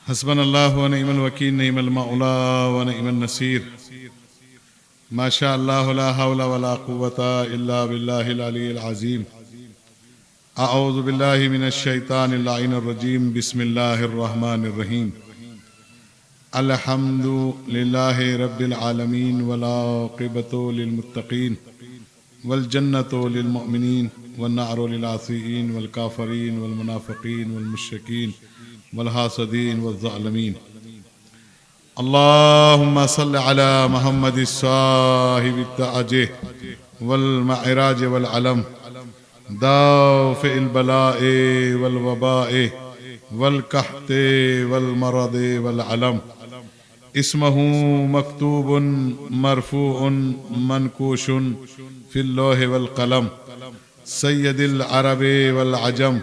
हस्बनल्लाहु व निअमल वकील निअमल मौला व निअमन नसीर। माशा अल्लाह ला हौला वला कुव्वता इल्ला बिल्लाहिल अलिय्यिल अज़ीम। अऊज़ु बिल्लाहि मिनश शैतानिर लाइनिर रजीम। बिस्मिल्लाहिर रहमानिर रहीम। अल्हम्दुलिल्लाहि रब्बिल आलमीन वल आक़िबतु लिल मुत्तक़ीन वल जन्नतु लिल मुमिनीन वन नारु लिल आसीईन वल काफ़िरीन वल मुनाफ़िक़ीन वल मुश्रिकीन वल हासिदीन वल ज़ालिमीन। अल्लाहुम्मा सल्लि अला मुहम्मद साहिबित ताज वल मअराज वल अलम दाफ़िल बलाए वल वबाए वल कहते वल मरदे वल अलम। इस्महु मकतूबुन मरफूउन मनकूशुन फिल लौह वल कलम सय्यदिल अरबे वल अजम।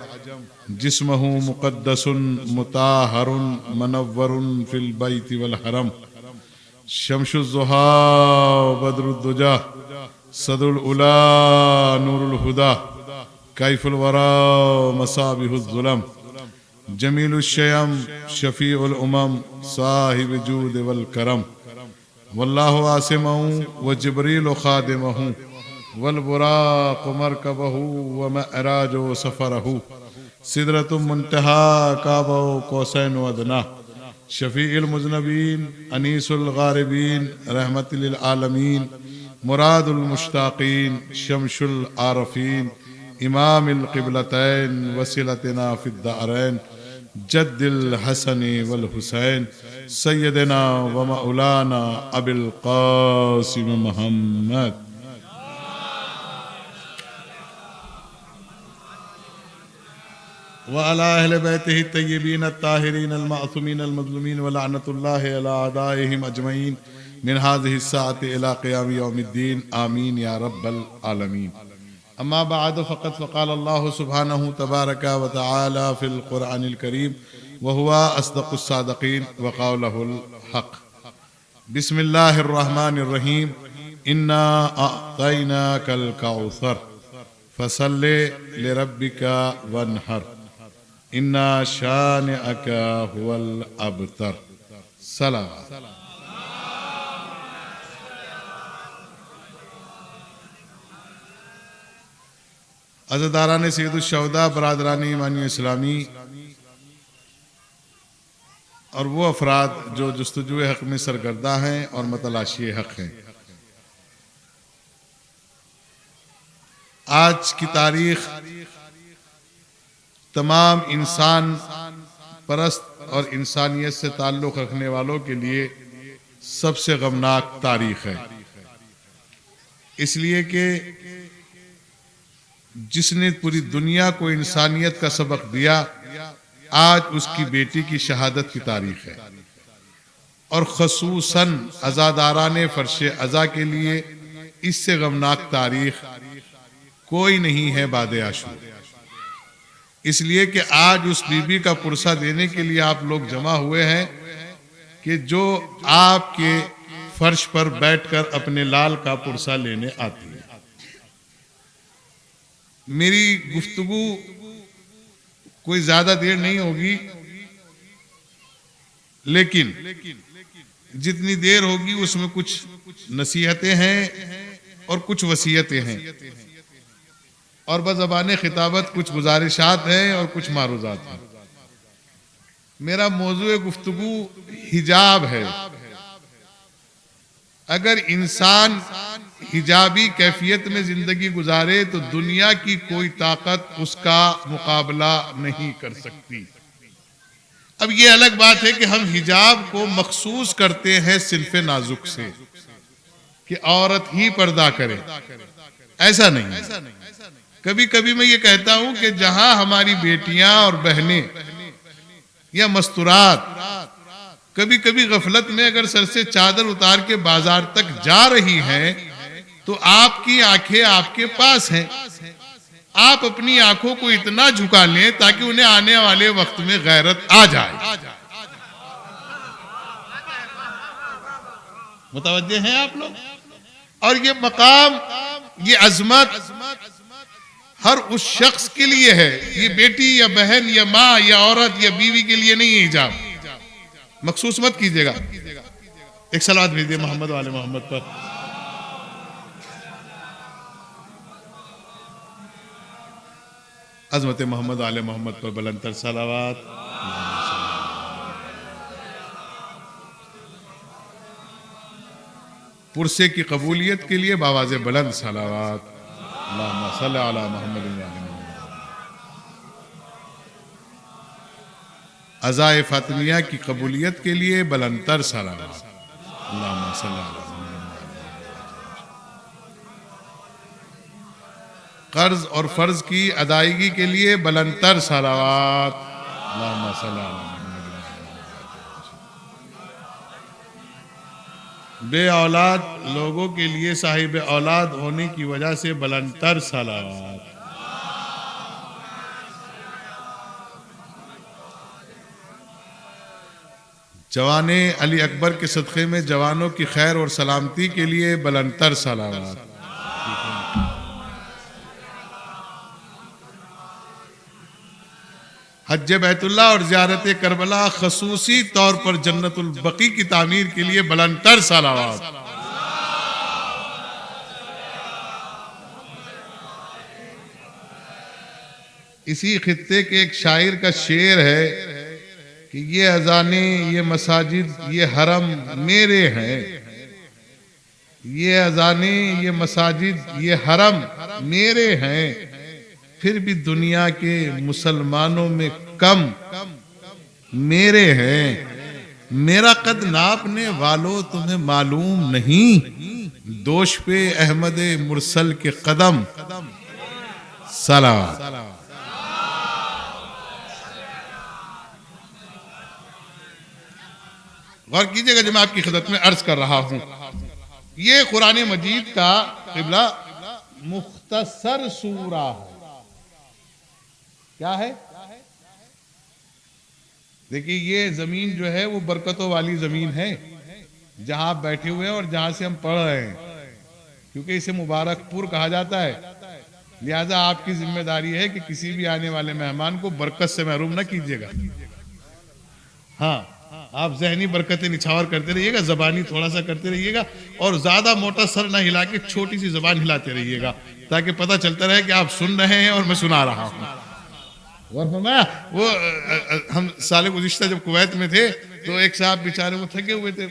जिस्महु मुक़द्दसुन मुताहरुन मनव्वरुन फिल बैति वल हरम। शम्सुज़्ज़ुहा बद्रुद्दुजा सदरुल उला नूरुल हुदा कैफुल वरा मसाबिहुज़्ज़ुलम। जमीलुश्शयम शफीउल उमम साहिब जूद वल करम। वल्लाहु आसिमहु व जिब्रील खादिमहु वल बुराक़ मरकबहु व मअराजु सफ़रहु। सिदरतुल मुंतहा काबा कौसैन व अदना। शफीउल मुज़नबीन अनीसुल गारिबीन रहमतुल लिल आलमीन मुरादुल मुश्ताक़ीन शम्सुल आरफ़ीन इमामुल क़िबलतैन वसीलतना फ़िद दारैन जद्दिल हसन वल हुसैन सय्यदना व मौलाना अबिल क़ासिम मुहम्मद व अला अहले बैतिही तय्यबीन अत्ताहिरीन अल-मासूमीन अल-मज़लूमीन व लअनतुल्लाहि अला अदाइहिम अजमईन मिन हाज़िहि स्साअति इला क़ियाम यौमिद्दीन आमीन या रब्बल आलमीन। अम्मा बअद फ़क़द क़ाल अल्लाहु सुब्हानहु तबारक व तआला फ़िल क़ुरआनिल करीम व हुवा अस्दक़ुस सादिक़ीन व क़ौलुहुल हक़। बिस्मिल्लाहिर रहमानिर रहीम। इन्ना अअतैनाकल कौसर फसल्लि लिरब्बिका वन्हर इन्ना शानिअका हुवल अबतर। सलाम। अज़दारान सैयदुश्शुहदा बरादरान ईमानी इस्लामी और वो अफराद जो जुस्तजुए हक़ में सरगर्दा हैं और मतलाशी हक़ हैं। आज की तारीख तमाम इंसान परस्त और इंसानियत से ताल्लुक़ रखने वालों के लिए सबसे गमनाक तारीख है, इसलिए कि जिसने पूरी दुनिया को इंसानियत का सबक दिया, आज उसकी बेटी की शहादत की तारीख है। और ख़ुसूसन अज़ादाराने फ़र्श अज़ा के लिए इससे गमनाक तारीख कोई नहीं है बाद आशूर। इसलिए कि आज उस बीबी का पुरसा देने के लिए आप लोग जमा हुए हैं कि जो आपके फर्श पर बैठकर अपने लाल का पुरसा लेने आती है। मेरी गुफ्तगू कोई ज्यादा देर नहीं होगी, लेकिन जितनी देर होगी उसमें कुछ नसीहतें हैं और कुछ वसीयतें हैं और बज़बाने खिताबत कुछ गुजारिशात हैं और कुछ मारूज़ात हैं। मेरा मौज़ूए गुफ्तगू हिजाब है। अगर इंसान हिजाबी कैफियत में जिंदगी गुजारे तो दुनिया की कोई ताकत उसका मुकाबला नहीं कर सकती। अब ये अलग बात है कि हम हिजाब को मखसूस करते हैं सिल्फ़े नाजुक से कि औरत ही पर्दा करे, ऐसा नहीं। कभी कभी मैं ये कहता हूं कि जहां हमारी बेटियां और बहनें या मस्तूरात कभी कभी गफलत में अगर सर से चादर उतार के बाजार तक जा रही हैं तो आपकी आंखें आपके पास हैं। आप अपनी आंखों को इतना झुका लें ताकि उन्हें आने वाले वक्त में गैरत आ जाए। मुतवज्जे हैं आप लोग? और ये मकाम, ये अजमत हर उस शख्स के लिए है। ये बेटी या बहन या माँ या औरत या बीवी के लिए नहीं है हिजाब। मखसूस मत कीजिएगा। एक सलावत भेजिए मोहम्मद वाले मोहम्मद पर। अजमत मोहम्मद वाले मोहम्मद पर बुलंदतर सलावत। पुरसे की कबूलियत के लिए बावाज़े बुलंद सलावत। अल्लाहुम्मा सल्ली अला मुहम्मद व आले मुहम्मद। अज़ाए फातिमिया की कबूलियत के लिए बुलंदतर सलावत। अल्लाहुम्मा सल्ली अला मुहम्मद। कर्ज और फर्ज की अदायगी के लिए बुलंदतर सलावत। अल्लाहुम्मा सल्ली अला मुहम्मद। बे औलाद लोगों के लिए साहिब औलाद होने की वजह से बुलंदतर सलावत। जवाने अली अकबर के सदक़े में जवानों की खैर और सलामती के लिए बुलंदतर सलावत। हज बैतुल्ला और ज़ियारत करबला खसूसी तौर पर जन्नतुल बकी की तामीर के लिए बुलंदतर सलावत। इसी खित्ते के एक शायर का शेर है कि ये अजाने, ये मसाजिद, ये हरम मेरे हैं। ये अजाने, ये मसाजिद, ये हरम मेरे हैं, फिर भी दुनिया के मुसलमानों में कम मेरे हैं। मेरा कद नापने वालों तुम्हें मालूम नहीं, दोष पे अहमद मुरसल के कदम सलावत। गौर कीजिएगा जब मैं आपकी खिदमत में अर्ज कर रहा हूं, ये कुरान मजीद का क़िबला मुख्तसर सूरा है। क्या है? देखिए, ये जमीन जो है वो बरकतों वाली जमीन है जहां आप बैठे हुए हैं और जहां से हम पढ़ रहे हैं, क्योंकि इसे मुबारकपुर कहा जाता है। लिहाजा आपकी जिम्मेदारी है कि किसी भी आने वाले मेहमान को बरकत से महरूम ना कीजिएगा। हाँ, आप जहनी बरकतें निछावर करते रहिएगा, जबानी थोड़ा सा करते रहिएगा, और ज्यादा मोटा सर ना हिला के छोटी सी जबान हिलाते रहिएगा, ताकि पता चलता रहे कि आप सुन रहे हैं और मैं सुना रहा हूँ। वो हम साले गुज़िश्ता जब कुवैत में थे तो एक साहब बेचारे वो थके हुए थे,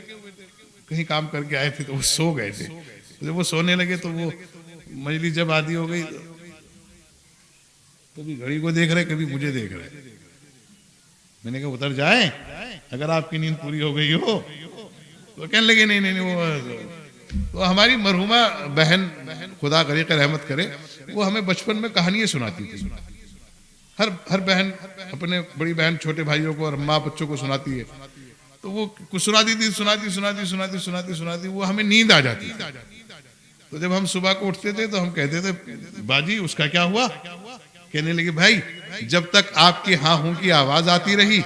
कहीं काम करके आए थे, तो वो सो गए थे। जब वो सोने लगे तो वो मजलिस जब आधी हो गई, कभी घड़ी को देख रहे, कभी मुझे देख रहे। मैंने कहा उतर जाए, अगर आपकी नींद पूरी हो गई हो। तो कहने लगे नहीं नहीं, वो हमारी मरहुमा बहन, खुदा करे कि रहमत करे, वो हमें बचपन में कहानियां सुनाती थी। हर बहन अपने बड़ी बहन छोटे भाइयों को और माँ बच्चों को सुनाती है। तो वो कुछ सुनाती थी, सुनाती, वो हमें नींद आ जाती थी। तो जब हम सुबह को उठते थे तो हम कहते थे, बाजी उसका क्या हुआ? कहने लगे, भाई जब तक आपकी हाँ हूं की आवाज आती रही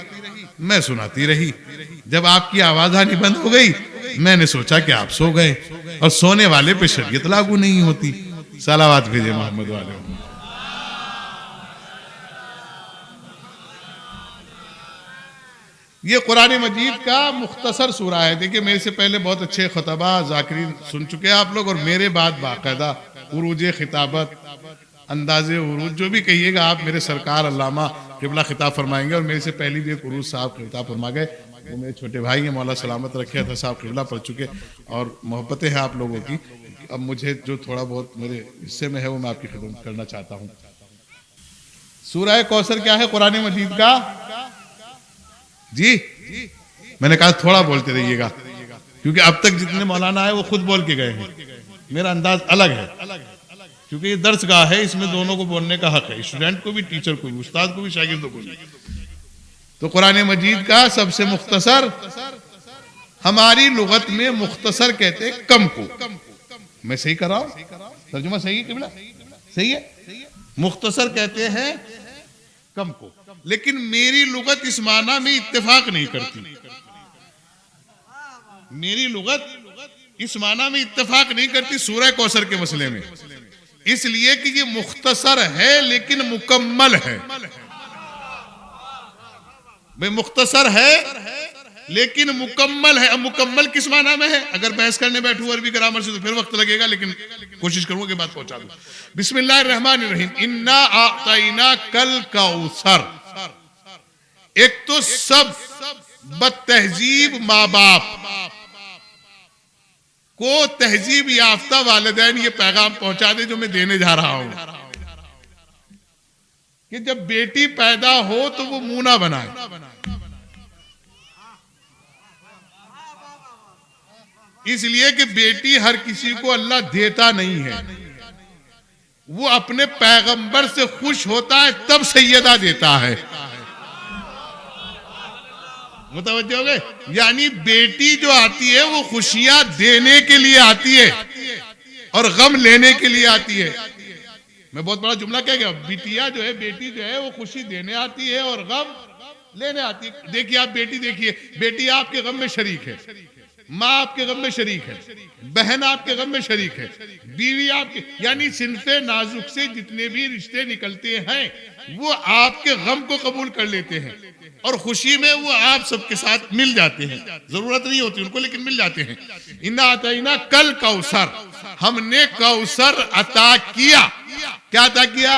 मैं सुनाती रही, जब आपकी आवाज आनी बंद हो गई मैंने सोचा कि आप सो गए, और सोने वाले पे शरीयत लागू नहीं होती। सलावत भेजे मोहम्मद वाले। ये कुरान मजीद का मुख्तसर सूरा है। देखिए, मेरे से पहले बहुत अच्छे खतबा जाकिरीन सुन चुके हैं आप लोग, और मेरे बाद बाकायदा उरूज खिताबत, अंदाज़े उरूज, जो भी कहिएगा आप, मेरे सरकार अल्लामा क़िबला खिताब फरमाएंगे। और मेरे से पहले भी एक उरूज साहब खिताब फरमा गए, वो मेरे छोटे भाई हैं, मौला सलामत रखे थे साहब, क़िबला पढ़ चुके, और मोहब्बतें हैं आप लोगों की। अब मुझे जो थोड़ा बहुत मेरे हिस्से में है वो मैं आपकी खिदमत करना चाहता हूँ। सूरह कौसर क्या है कुरान मजीद का? जी मैंने कहा थोड़ा बोलते रहिएगा, क्योंकि अब तक जितने मौलाना आए वो खुद बोल के गए हैं। मेरा अंदाज अलग है, क्योंकि ये दर्सगाह है, इसमें दोनों को बोलने का हक है, स्टूडेंट को भी, टीचर को भी, उस्ताद को भी, शागिर्दों को भी। तो कुरान मजीद का सबसे मुख्तसर, हमारी लुगत में मुख्तसर कहते हैं कम को। मैं सही कर रहा हूं? तर्जुमा सही है क़िबला? सही है। मुख्तसर कहते हैं कम को, लेकिन मेरी लुगत इस माना में इत्तेफाक नहीं करती। मेरी लुगत इस माना में इत्तेफाक नहीं करती सूरह कौसर के मसले में, इसलिए कि ये मुख्तसर है लेकिन मुकम्मल है। भाई मुख्तसर है लेकिन मुकम्मल है। अब मुकम्मल किस माना में है? अगर बहस करने बैठूं अरबी ग्रामर से तो फिर वक्त लगेगा, लेकिन कोशिश करूंगा कि बात पहुंचा दूं। बिस्मिल्लाहिर्रहमानिर्रहीम। इन्ना आतैना कल कौसर। एक तो सब बदतहजीब माँ बाप को तहजीब याफ्ता वालिदैन ये पैगाम पहुंचा दे जो मैं देने जा रहा हूं कि जब बेटी पैदा हो तो वो मुंह ना बनाए। इसलिए कि बेटी हर किसी को अल्लाह देता नहीं है, वो अपने पैगंबर से खुश होता है तब सैयदा देता है। मुतवज्जो हो गए? यानी बेटी जो आती है वो खुशियां देने के लिए आती है और गम लेने के लिए आती है। मैं बहुत बड़ा जुमला कह गया। बिटिया जो है, बेटी जो है वो खुशी देने आती है और गम लेने आती है। देखिए आप बेटी देखिए, बेटी आपके गम में शरीक है, माँ आपके गम में शरीक है, बहन आपके गम में शरीक है, बीवी आपके, यानी सिनफे नाजुक से जितने भी रिश्ते निकलते हैं वो आपके गम को कबूल कर लेते हैं और खुशी में वो आप सबके साथ मिल जाते हैं। जरूरत नहीं होती उनको, लेकिन मिल जाते हैं। इन्ना अतैना कल कौसर, हमने कौसर अता किया। क्या अता किया?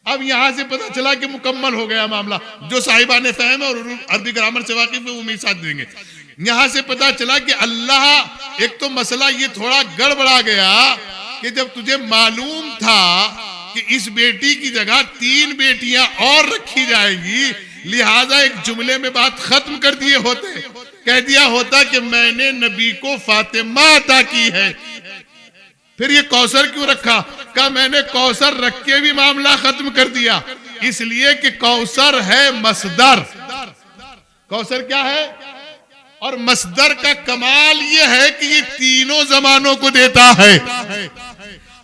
अब यहां से पता चला कि मुकम्मल हो गया मामला। जो साहिबा ने फहम और अरबी ग्रामर से वाकिफ है वो मेरे साथ देंगे। यहां से पता चला कि अल्लाह, एक तो मसला ये थोड़ा गड़बड़ा गया कि जब तुझे मालूम था कि इस बेटी की जगह 3 बेटियां और रखी जाएगी, लिहाजा एक जुमले में बात खत्म कर दिए होते, कह दिया होता कि मैंने नबी को फातिमा अता की है। फिर ये कौसर क्यों रखा? कहा मैंने कौसर रख के भी मामला खत्म कर दिया, इसलिए कि कौसर है मसदर। कौसर क्या है? और मसदर का कमाल ये है कि ये तीनों जमानों को देता है।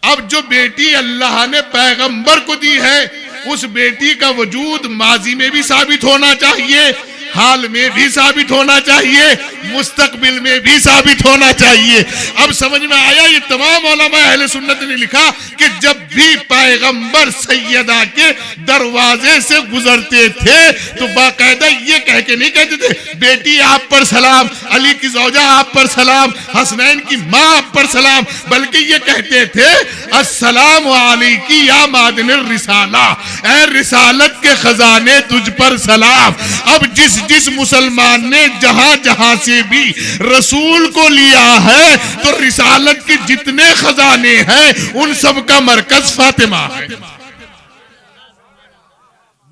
अब जो बेटी अल्लाह ने पैगंबर को दी है, उस बेटी का वजूद माजी में भी साबित होना चाहिए, हाल में भी साबित होना चाहिए, मुस्तकबिल में भी साबित होना चाहिए। अब समझ में आया? ये तमाम उलमा अहले सुन्नत ने लिखा कि जब भी पैगंबर सैयदा के दरवाजे से गुजरते थे तो बाकायदा ये कह के नहीं कहते थे बेटी आप पर सलाम, अली की जौजा आप पर सलाम, हसनैन की माँ आप पर सलाम, बल्कि ये कहते थे अस्सलाम अलैकी या मादिन रिसाला, ऐ रिसालत के खजाने तुझ पर सलाम। अब जिस मुसलमान ने जहां जहां से भी रसूल को लिया है तो रिसालत के जितने खजाने हैं उन सब का मरकज फातिमा है। ये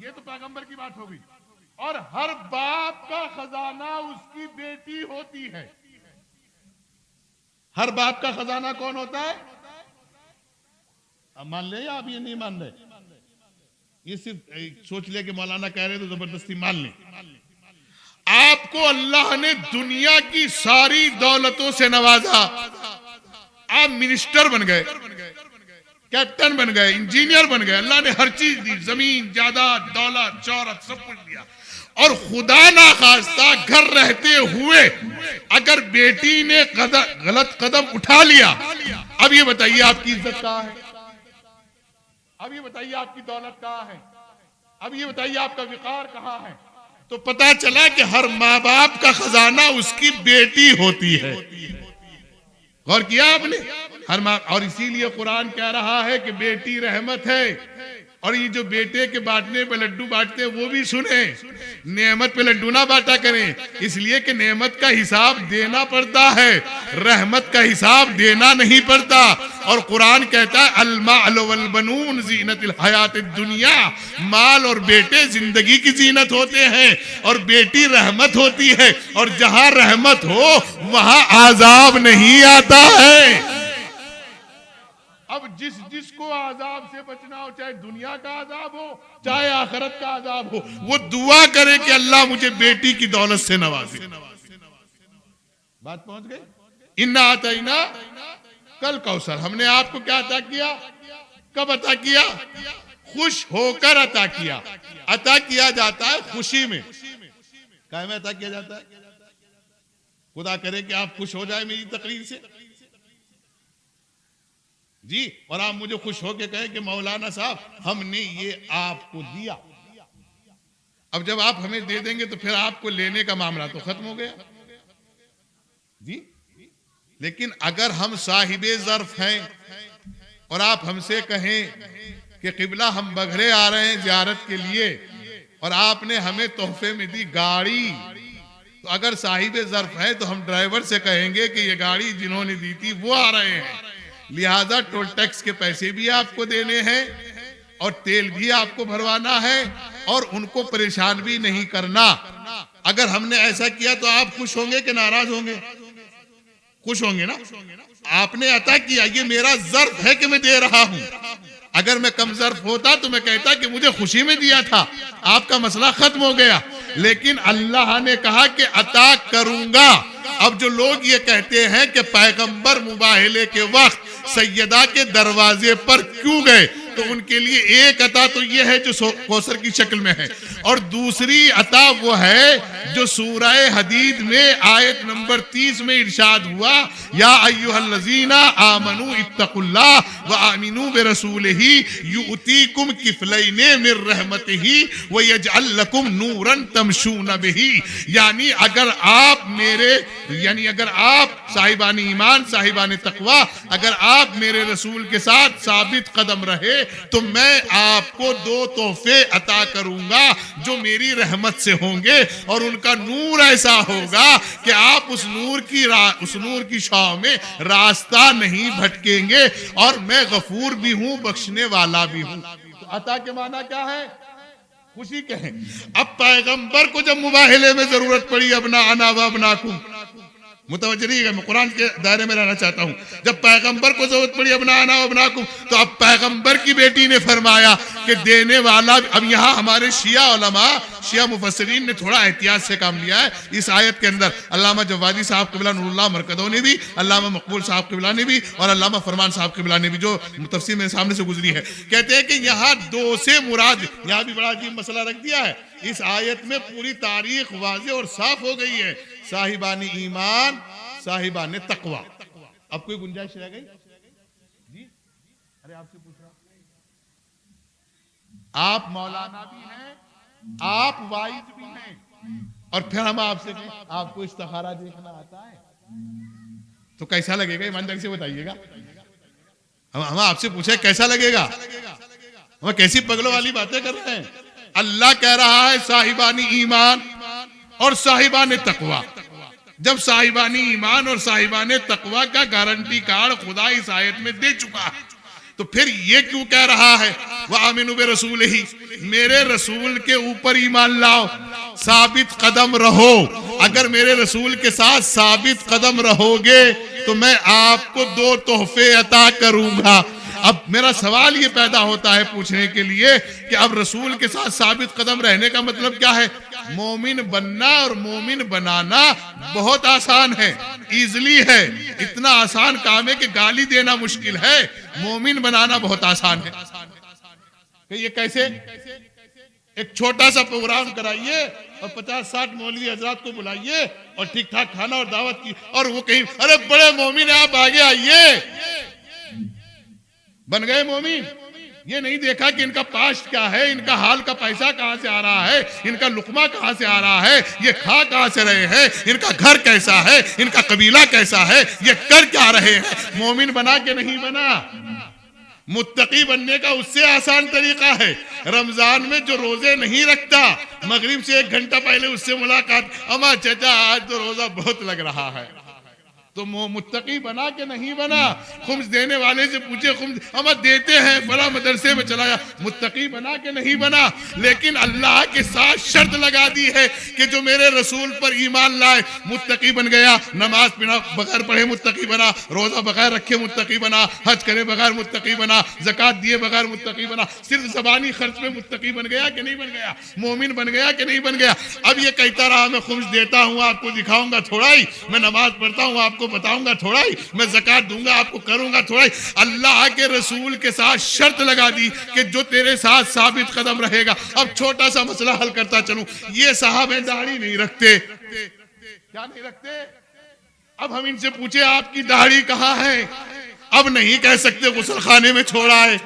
तो पैगंबर की बात होगी। और हर बाप का खजाना उसकी बेटी होती है। हर बाप का खजाना कौन होता है? अब मान ले या आप ये नहीं मान रहे? ये सिर्फ सोच ले कि मौलाना कह रहे तो जबरदस्ती मान ले। आपको अल्लाह ने दुनिया की सारी दौलतों से नवाजा, आप मिनिस्टर बन गए, कैप्टन बन गए, इंजीनियर बन गए, अल्लाह ने हर चीज दी, जमीन जायदाद दौलत शौहरत सब कुछ दिया। और खुदा ना खास्ता घर रहते हुए अगर बेटी ने गलत कदम उठा लिया, अब ये बताइए आपकी इज्जत कहाँ है? अब ये बताइए आपकी दौलत कहाँ है? अब ये बताइए आपका विकार कहाँ है? तो पता चला कि हर माँ बाप का खजाना उसकी बेटी होती है। गौर किया आपने? हर माँ, और इसीलिए कुरान कह रहा है कि बेटी रहमत है। और ये जो बेटे के बांटने पे लड्डू बांटते हैं वो भी सुने, नेमत पे लड्डू ना बांटा करें, इसलिए कि नेमत का हिसाब देना पड़ता है, रहमत का हिसाब देना नहीं पड़ता। और कुरान कहता है अल माल वल बनून ज़ीनतुल हयातिद दुनिया, माल और बेटे जिंदगी की जीनत होते हैं और बेटी रहमत होती है। और जहां रहमत हो वहां आजाब नहीं आता है। अब जिसको आजाब से बचना हो, चाहे दुनिया का आजाब हो चाहे आखिरत का आजाब हो, वो दुआ करे कि अल्लाह मुझे बेटी की दौलत से नवाजे। बात पहुंच गई? इन्ना आतैना कल कौसर, हमने आपको क्या अता किया? कब अता किया? खुश होकर अता किया। अता किया जाता है खुशी में। क्या में अता किया जाता है? खुदा करे कि आप खुश हो जाए मेरी तकरीर से जी, और आप मुझे खुश होकर कहें कि मौलाना साहब हमने ये आपको दिया। अब जब आप हमें दे देंगे तो फिर आपको लेने का मामला तो खत्म हो गया जी। लेकिन अगर हम साहिबे ज़र्फ हैं और आप हमसे कहें कि किबला हम बघरे आ रहे हैं ज़ियारत के लिए और आपने हमें तोहफे में दी गाड़ी, तो अगर साहिबे ज़र्फ है तो हम ड्राइवर से कहेंगे कि ये गाड़ी जिन्होंने दी थी वो आ रहे हैं, लिहाजा टोल टैक्स के पैसे भी आपको देने हैं और तेल भी आपको भरवाना है और उनको परेशान भी नहीं करना। अगर हमने ऐसा किया तो आप खुश होंगे कि नाराज होंगे? खुश होंगे ना। आपने अता किया, ये मेरा ज़र्फ है कि मैं दे रहा हूं। अगर मैं कम ज़र्फ होता तो मैं कहता कि मुझे खुशी में दिया था, आपका मसला खत्म हो गया। लेकिन अल्लाह ने कहा कि अता करूंगा। अब जो लोग ये कहते हैं कि पैगंबर मुबाहले के वक्त सैयदा के दरवाजे पर क्यों गए, तो उनके लिए एक अता तो ये है जो कौसर की शक्ल में है, और दूसरी अता वो है जो सूरह हदीद में आयत नंबर 30 में इरशाद हुआ, या अय्युहल्लज़ीना आमनू इत्तकुल्लाह व आमिनू बिरसूलिही युतीकुम किफलैने मिर रहमतिही व यजअल लकुम नूरन तमशून बिही। यानी अगर आप साहिबान ईमान, साहिबान तकवा, अगर आप मेरे रसूल के साथ साबित कदम रहे तो मैं आपको 2 तोहफे अता करूंगा जो मेरी रहमत से होंगे, और उनका नूर ऐसा होगा कि आप उस नूर की छांव में रास्ता नहीं भटकेंगे, और मैं गफूर भी हूं, बख्शने वाला भी हूं। तो अता के माना क्या है? खुशी कहें। अब पैगंबर को जब मुबाहले में जरूरत पड़ी, अपना अना व अपनाकुम, मुतवज्जह रहिएगा, मैं कुरान के दायरे में रहना चाहता हूं। जब पैगंबर को जरूरत पड़ी अपना अना व अपनाकुम, तो अब पैगंबर की बेटी ने फरमाया कि देने वाला। अब यहाँ हमारे शिया उलमा, शिया मुफस्सिरीन ने थोड़ा एहतियात से काम लिया है इस आयत के अंदर। अल्लामा जवादी साहब क़िबला नूरुल्लाह मरकज़ो ने भी, अल्लामा मकबूल साहब क़िबला ने भी, और अल्लामा फरमान साहब क़िबला ने भी, जो तफसीर मेरे सामने से गुजरी है, कहते हैं कि यहाँ 2 से मुराद, यहाँ भी बड़ा अजीब मसला रख दिया है। इस आयत में पूरी तारीख वाज़ेह और साफ हो गई है, साहिबानी ईमान, साहिबाने तकवा। अब कोई गुंजाइश रह गई जी? अरे आपसे पूछ रहा, आप मौलाना भी हैं, आप वाइज भी हैं, और फिर हम आपसे कहें आपको इस्तिखारा देखना आता है, तो कैसा लगेगा? ईमानदारी से बताइएगा। हम आपसे पूछे कैसा लगेगा? हम कैसी पगलों वाली बातें कर रहे हैं। अल्लाह कह रहा है साहिबानी ईमान और साहिबाने तकवा। जब साहिबानी ईमान और साहिबाने तकवा का गारंटी कार्ड खुदा इस आयत में दे चुका है, तो फिर ये क्यों कह रहा है वह आमिनू बिरसूलिही, मेरे रसूल के ऊपर ईमान लाओ, साबित कदम रहो। अगर मेरे रसूल के साथ साबित कदम रहोगे तो मैं आपको 2 तोहफे अता करूंगा। अब मेरा सवाल ये पैदा होता है पूछने के लिए कि अब रसूल के साथ साबित कदम रहने का मतलब क्या है? मोमिन बनना और मोमिन बनाना बहुत आसान है, इजली है। इतना आसान काम है कि गाली देना मुश्किल है, मोमिन बनाना बहुत आसान है। कि ये कैसे? एक छोटा सा प्रोग्राम कराइए और 50-60 मौलवी हजरात को बुलाइए और ठीक ठाक खाना और दावत की, और वो कहीं अरे बड़े मोमिन आप आगे आइए, बन गए मोमिन। ये नहीं देखा कि इनका पास्ट क्या है, इनका हाल का पैसा कहां से आ रहा है, इनका लुकमा कहां से आ रहा है, ये खा कहां से रहे हैं, इनका घर कैसा है, इनका कबीला कैसा है, ये कर क्या रहे हैं। मोमिन बना के नहीं बना। मुत्तकी बनने का उससे आसान तरीका है, रमजान में जो रोजे नहीं रखता, मगरिब से 1 घंटा पहले उससे मुलाकात, अमा चाचा आज तो रोजा बहुत लग रहा है, तो मुत्तकी बना के नहीं बना। खुम्स देने वाले से पूछे, खुम्स हम देते हैं, फला मदरसे में चला जा, मुत्तकी बना के नहीं बना। लेकिन अल्लाह के साथ शर्त लगा दी है कि जो मेरे रसूल पर ईमान लाए मुत्तकी बन गया। नमाज बिना बगैर पढ़े मुत्तकी बना, रोजा बगैर रखे मुत्तकी बना, हज करे बगैर मुत्तकी बना, ज़कात दिए बगैर मुत्तकी बना, सिर्फ ज़बानी खर्च में मुत्तकी बन गया कि नहीं बन गया, मोमिन बन गया कि नहीं बन गया। अब ये कहता रहा मैं खुम्स देता हूँ, आपको दिखाऊंगा थोड़ा ही, मैं नमाज पढ़ता हूँ आपको बताऊंगा थोड़ा ही, मैं ज़कात दूंगा आपको करूंगा थोड़ा ही। अल्लाह के रसूल के साथ शर्त लगा दी कि जो तेरे साथ साबित कदम रहेगा। अब छोटा सा मसला हल करता चलूं, ये साहब दाढ़ी नहीं रखते, क्या नहीं रखते? अब हम इनसे पूछे आपकी दाढ़ी कहां है? अब नहीं कह सकते गुस्लखाने में छोड़ा है।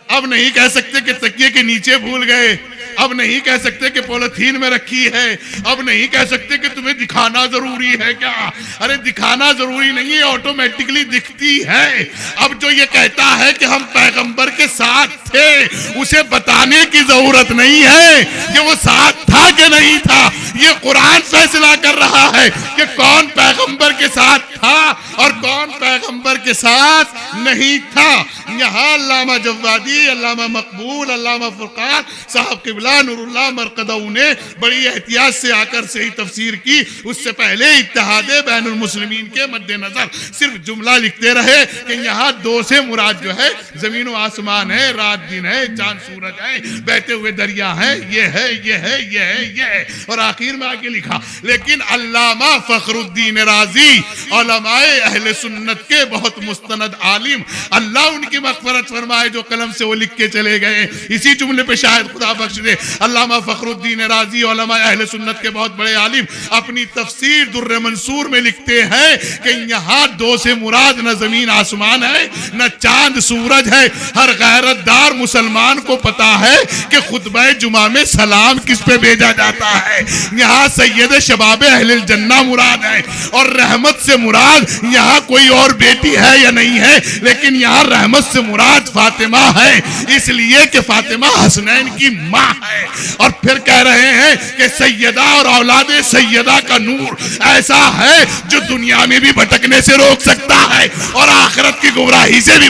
अब नहीं कह सकते कि तकिए के नीचे भूल गए, अब नहीं कह सकते कि पॉलिथीन में रखी है, अब नहीं कह सकते कि तुम्हें दिखाना जरूरी है क्या। अरे दिखाना जरूरी नहीं है, ऑटोमेटिकली दिखती है। अब जो ये कहता है कि हम पैगंबर के साथ थे, उसे बताने की जरूरत नहीं है कि वो साथ था कि नहीं था। ये कुरान फैसला कर रहा है कि कौन पैगंबर के साथ था और कौन पैगंबर के साथ नहीं था। यहाँ अल्लामा जव्वादी, अल्लामा मकबूल, अल्लामा फुरकान साहब किबला नूरुल्लाह मरकदऊ ने बड़ी एहतियात से आकर सही तफसीर की। उससे पहले इत्तेहादे बैनुल मुस्लिमीन के मद्देनजर सिर्फ जुमला लिखते रहे कि यहाँ दो से मुराद जो है जमीन व आसमान है, रात दिन है, चांद सूरज है, बहते हुए दरिया है, ये है, ये है, ये है, ये है, और आखिर में आके लिखा। लेकिन अल्लामा फखरुद्दीन राजी उलमाए अहले सुन्नत के बहुत मुस्तनद आलिम, अल्लाह उनकी मग़फ़िरत फरमाए, जो कलम से वो लिख के चले गए। इसी जुमले पे शायद खुदा बख्श दे, अल्लामा फखरुद्दीन राजी उलमाए अहले सुन्नत के बहुत बड़े आलिम अपनी तफसीर दुर्र मंसूर में लिखते हैं कि यहाँ दो से मुराद न जमीन आसमान है, न चांद सूरज है। हर गैरतदार मुसलमान को पता है कि खुतबा जुमा में सलाम किस पे भेजा जाता है। यहाँ सैयद शबाबे अहले जन्ना मुराद है, और रहमत से मुराद यहाँ कोई और बेटी है या नहीं है, लेकिन यहाँ रहमत से मुराद फातिमा है, इसलिए कि फातिमा हसनैन की माँ है। और फिर कह रहे हैं कि सैयदा और औलादे सैयदा का नूर ऐसा है जो दुनिया में भी भटकने से रोक सकता है और आखिरत की गुमराही से भी।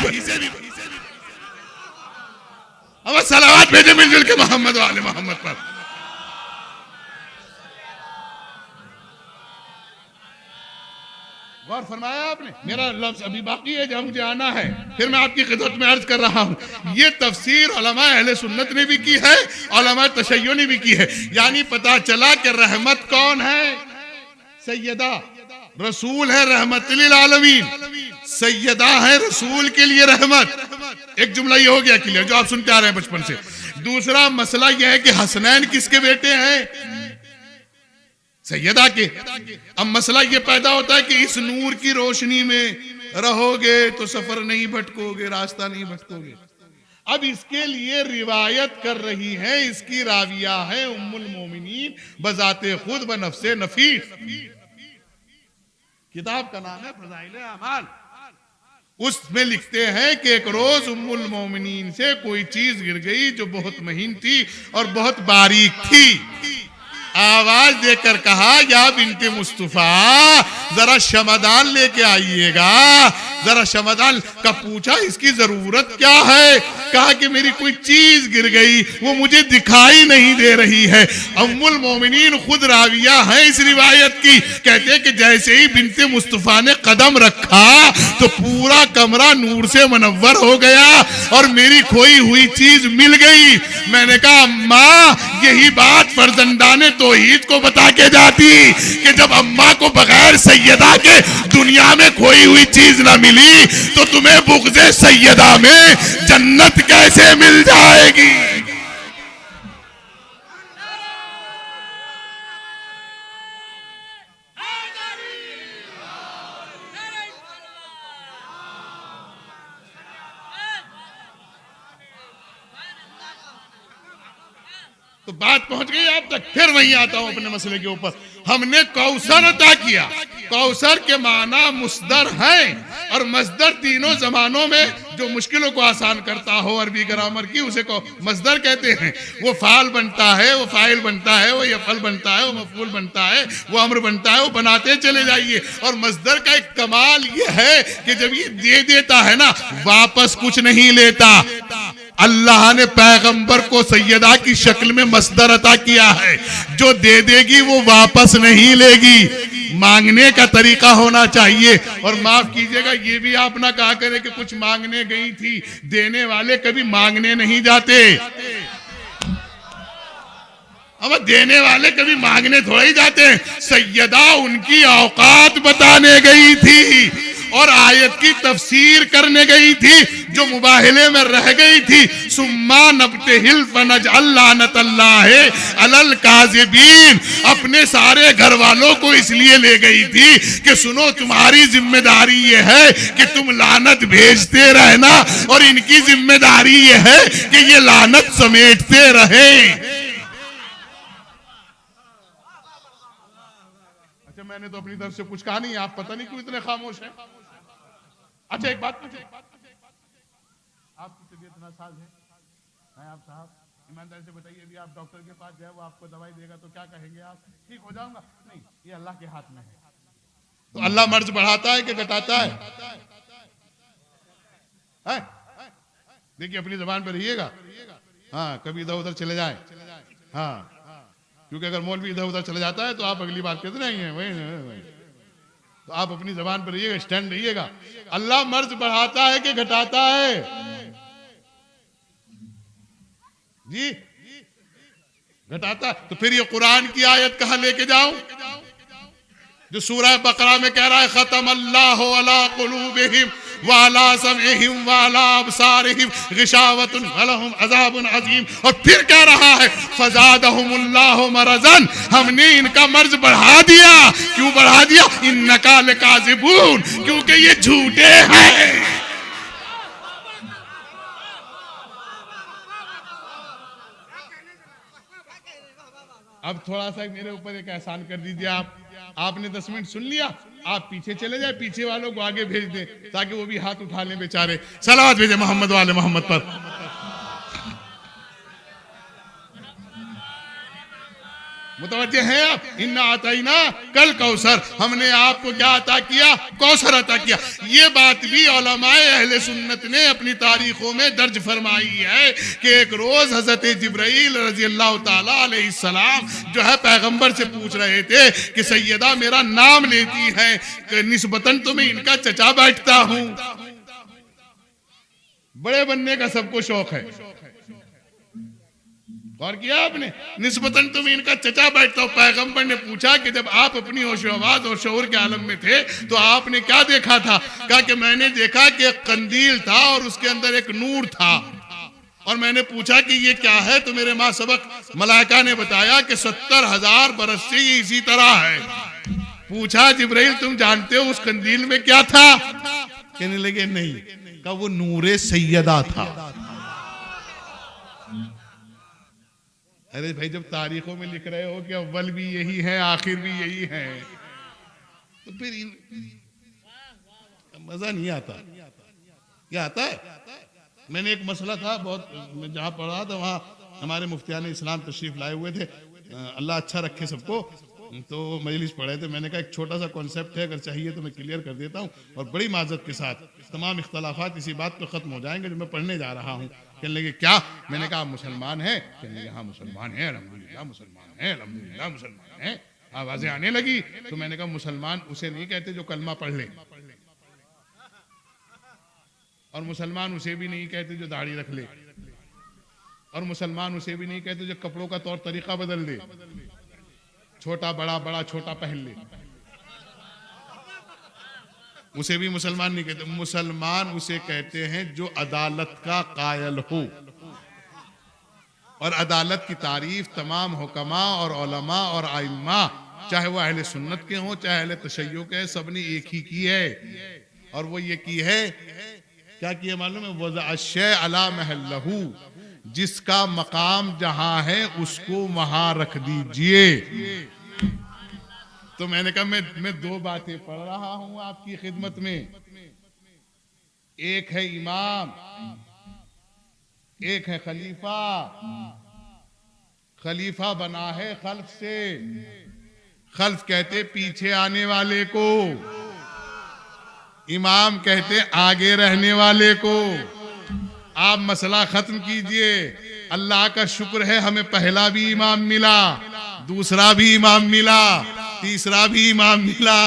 अब सलावत भेजे मिलजुल के मोहम्मद वाले मोहम्मद पर। गौर फरमाया आपने। मेरा लफ्ज अभी बाकी है, जहाँ मुझे आना है, फिर मैं आपकी खिदमत में अर्ज कर रहा हूँ। ये तफसीर उलमा अहले सुन्नत ने भी की है, उलमा तशय्यो ने भी की है। यानी पता चला कि रहमत कौन है? सैयदा। रसूल है रहमत लिल आलमीन, सैयदा है रसूल के लिए रहमत। एक जुमला ये हो गया क्लियर, जो आप सुनते आ रहे हैं बचपन से। दूसरा मसला यह है कि हसनैन किसके बेटे हैं? सैयदा के। अब मसला ये पैदा होता है कि इस नूर की रोशनी में रहोगे तो सफर नहीं भटकोगे, रास्ता नहीं भटकोगे। अब इसके लिए रिवायत कर रही है, इसकी राविया है उम्मुल मोमिनीन बजाते खुद ब नफ्से नफीस। किताब का नाम है फज़ाइल अमाल। उसमें लिखते हैं कि एक रोज उम्मुल मोमिनीन से कोई चीज गिर गई जो बहुत महीन थी और बहुत बारीक थी। आवाज देकर कहा, या बिन्ते मुस्तफा जरा शमदान लेके आइएगा। जरा शमदान का पूछा, इसकी जरूरत क्या है? कहा कि मेरी कोई चीज गिर गई, वो मुझे दिखाई नहीं दे रही है। उम्मुल मोमिनीन खुद राविया है इस रिवायत की। कहते हैं कि जैसे ही बिन्ते मुस्तफा ने कदम रखा तो पूरा कमरा नूर से मुनव्वर हो गया और मेरी खोई हुई चीज मिल गई। मैंने कहा, अम्मा यही बात फर्जंदाने तौहीद को बता के जाती कि जब अम्मा को बगैर सैयदा के दुनिया में खोई हुई चीज ना मिली तो तुम्हें बुग़्ज़े सैयदा में जन्नत कैसे मिल जाएगी। तो बात पहुंच गई आप तक। फिर वहीं आता हूं अपने मसले के ऊपर। हमने कौसर अता किया। कौसर के माना मुस्दर है, और मस्दर तीनों जमानों में जो मुश्किलों को आसान करता हो, अरबी ग्रामर की, उसे को मस्दर कहते हैं। वो फाल बनता है, वो फाइल बनता है, वो यफल बनता है, वो मफूल बनता है, वो अम्र बनता है, वो बनाते चले जाइए। और मस्दर का एक कमाल ये है कि जब ये दे देता है ना, वापस कुछ नहीं लेता। अल्लाह ने पैगंबर को सैयदा की शक्ल में मस्दर अता किया है, जो दे देगी वो वापस नहीं लेगी। मांगने का तरीका होना चाहिए। और माफ कीजिएगा, ये भी आप ना कहा करें कि कुछ मांगने गई थी। देने वाले कभी मांगने नहीं जाते। अब देने वाले कभी मांगने थोड़ा ही जाते हैं। सैयदा उनकी औकात बताने गई थी और आयत की तफसीर करने गई थी जो मुबाहिले में रह गई थी। सुम्मा नब्तहिल फनजअल लानतल्लाहि अलल काज़िबीन, अपने सारे घर वालों को इसलिए ले गई थी कि सुनो तुम्हारी जिम्मेदारी ये है कि तुम लानत भेजते रहना और इनकी जिम्मेदारी ये है कि ये लानत समेटते रहे। अच्छा, मैंने तो अपनी तरफ से कुछ कहा नहीं, आप पता नहीं क्यों इतने खामोश हैं। अच्छा, एक बात पूछे, आपकी तबीयत नासाज है आप साहब, ईमानदारी से बताइए, अभी आप डॉक्टर के पास जाए, वो आपको दवाई देगा तो क्या कहेंगे आप? ठीक हो जाऊंगा? नहीं, ये अल्लाह के हाथ में है। तो अल्लाह मर्ज बढ़ाता है कि घटाता है? देखिए, अपनी जबान पर रहिएगा। हाँ, कभी इधर उधर चले जाए। हाँ, क्योंकि अगर मौलवी इधर उधर चले जाता है तो आप अगली बार कहते नहीं है वही। तो आप अपनी जबान पर रहिएगा, स्टैंड रहिएगा। अल्लाह मर्ज बढ़ाता है कि घटाता है? जी, घटाता है। तो फिर ये कुरान की आयत कहां लेके जाऊं जो सूरह बकरा में कह रहा है खतम अल्लाहु अला कुलूबिहिम व अला समइहिम व अला अबसारिहिम गिशावतुन वलहुम अज़ाबुन अज़ीम, और फिर कह रहा है फज़ादहुमुल्लाहु मरज़न, हमने इनका मर्ज बढ़ा दिया। क्यों बढ़ा दिया? इन्नका लकाज़िबून, क्योंकि ये झूठे हैं। अब थोड़ा सा मेरे ऊपर एक एहसान कर दीजिए, आपने 10 मिनट सुन लिया, आप पीछे चले जाए, पीछे वालों को आगे भेज दें ताकि वो भी हाथ उठा लें बेचारे। सलावत भेजे मोहम्मद वाले मोहम्मद पर। मुतवज्जे हैं आप? इन्ना आतैना कल कौसर, हमने आपको क्या अता किया? कौसर अता किया। ये बात भी उलमाए अहले सुन्नत ने अपनी तारीखों में दर्ज फरमाई है कि एक रोज हजरत जिब्राइल रजी अल्लाह ताला अलैहिस्सलाम जो है पैगंबर से पूछ रहे थे कि सैयदा मेरा नाम लेती है कि निस्बतन तो मैं इनका चचा बैठता हूं। बड़े बनने का सबको शौक है, गौर किया आपने? निस्बतन तुम इनका चचा बैठता हो। पैगंबर ने पूछा कि जब आप अपनी होशो आवाज और शऊर के आलम में थे तो आपने क्या देखा था? कहा कि मैंने देखा कि एक कंदील था और उसके अंदर एक नूर था, और मैंने पूछा कि ये क्या है, तो मेरे माँ सबक मलाइका ने बताया कि 70,000 बरस से ये इसी तरह है। पूछा जिब्राइल तुम जानते हो उस कंदील में क्या था? कहने लगे नहीं। कहा वो नूरे सैयदा था। अरे भाई, जब तारीखों में लिख रहे हो कि अव्वल भी यही है आखिर भी यही है तो फिर मजा नहीं आता। क्या आता है? मैंने एक मसला था बहुत, मैं जहाँ पढ़ा था वहाँ हमारे मुफ्तियान इस्लाम तशरीफ लाए हुए थे, अल्लाह अच्छा रखे सबको, तो मजलिस पढ़े थे। मैंने कहा एक छोटा सा कॉन्सेप्ट है, अगर चाहिए तो मैं क्लियर कर देता हूँ, और बड़ी माजरत के साथ तमाम इख्तलाफात इसी बात पर ख़त्म हो जाएंगे जो मैं पढ़ने जा रहा हूँ। कहने लगे क्या? मैंने कहा मुसलमान हैं? कहने लगे हाँ मुसलमान हैं, अल्हम्दुलिल्लाह मुसलमान हैं, अल्हम्दुलिल्लाह मुसलमान हैं। आवाज़ें आने लगी तो मैंने कहा मुसलमान उसे नहीं कहते जो कलमा पढ़ ले, और मुसलमान उसे भी नहीं कहते जो दाढ़ी रख ले, और मुसलमान उसे भी नहीं कहते जो कपड़ों का तौर तरीका बदल दे, छोटा बड़ा बड़ा छोटा पहन ले, उसे भी मुसलमान नहीं कहते। मुसलमान उसे कहते हैं जो अदालत का कायल हो, और अदालत की तारीफ तमाम हुक्मा और उलमा और आइम्मा, चाहे वो अहले सुन्नत के हों चाहे अहले तशय्युअ के, सब ने एक ही की है, और वो ये की है, क्या किया मालूम है? वज़अ अला महल्लहू, जिसका मकाम जहां है उसको वहां रख दीजिए। तो मैंने कहा मैं 2 बातें पढ़ रहा हूं आपकी खिदमत में, एक है इमाम, एक है खलीफा। खलीफा बना है खल्फ से, खल्फ कहते पीछे आने वाले को, इमाम कहते आगे रहने वाले को। आप मसला खत्म कीजिए। अल्लाह का शुक्र है हमें पहला भी इमाम मिला, दूसरा भी इमाम मिला, तीसरा भी इमाम मिला,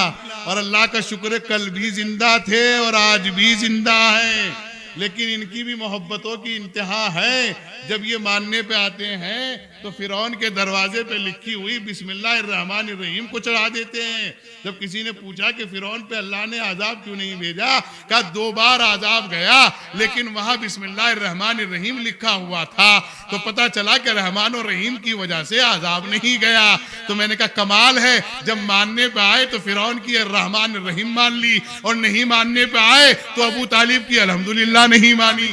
और अल्लाह का शुक्र है कल भी जिंदा थे और आज भी जिंदा हैं। लेकिन इनकी भी मोहब्बतों की इंतहा है। जब ये मानने पे आते हैं तो फिरौन के दरवाजे पे लिखी हुई बिस्मिल्लाहिर्रहमानिर्रहीम को चढ़ा देते हैं। जब किसी ने पूछा कि फिरौन पे अल्लाह ने आजाब क्यों नहीं भेजा, कहा 2 बार आजाब गया लेकिन वहां बिस्मिल्लाहिर्रहमानिर्रहीम लिखा हुआ था, तो पता चला कि रहमान और रहीम की वजह से आजाब नहीं गया। तो मैंने कहा कमाल है, जब मानने पे आए तो फिरौन की रहमान रहीम मान ली और नहीं मानने पे आए तो अबू तालिब की अल्हम्दुलिल्लाह नहीं मानी।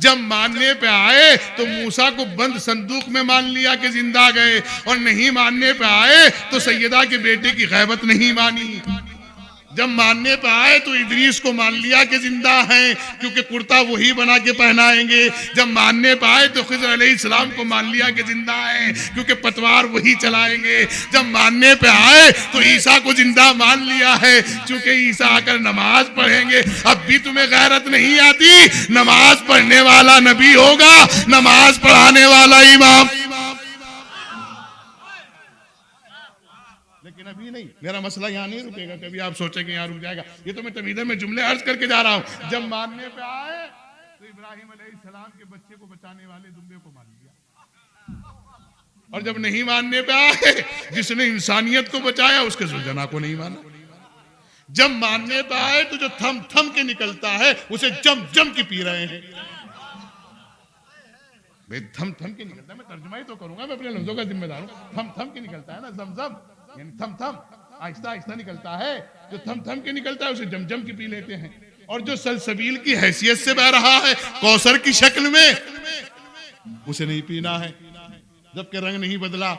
जब मानने पे आए तो मूसा को बंद संदूक में मान लिया कि जिंदा गए, और नहीं मानने पे आए तो सैयदा के बेटे की गैबत नहीं मानी। जब मानने पे आए तो इदरीस को मान लिया कि जिंदा हैं क्योंकि कुर्ता वही बना के पहनाएंगे। जब मानने पे आए तो खिज़र अलैहिस्सलाम को मान लिया कि जिंदा हैं क्योंकि पतवार वही चलाएंगे। जब मानने पे आए तो ईसा को जिंदा मान लिया है क्योंकि ईसा आकर नमाज पढ़ेंगे। अब भी तुम्हें गैरत नहीं आती? नमाज पढ़ने वाला नबी होगा, नमाज पढ़ाने वाला इमाम। लेकिन अभी नहीं, मेरा मसला यहाँ नहीं रुकेगा, कभी आप सोचेंगे यहाँ रुक जाएगा। ये तो मैं तमीज़न में जुमले अर्ज करके जा रहा हूँ। जब मानने पे आए तो इब्राहिम अलैहिस्सलाम के बच्चे को बचाने वाले दुम्बे को मान लिया, और जब नहीं मानने पे आए जिसने इंसानियत को बचाया उसके जुल्जना को नहीं माना। जब मानने पे आए तो जो थम थम के निकलता है उसे जम जम के पी रहे हैं। भाई थम थम के निकलता है, मैं तर्जुमा ही तो करूंगा, मैं अपने लफ्जों का जिम्मेदार हूँ। थम थम के निकलता है ना, जमजम यानी थम थम आहिस्ता आहिस्ता निकलता है। जो थम थम के निकलता है उसे जम जम के पी लेते हैं। और जो सलसबील की हैसियत से बह रहा है कौसर की शक्ल में, उसे नहीं पीना है। जबकि रंग नहीं बदला,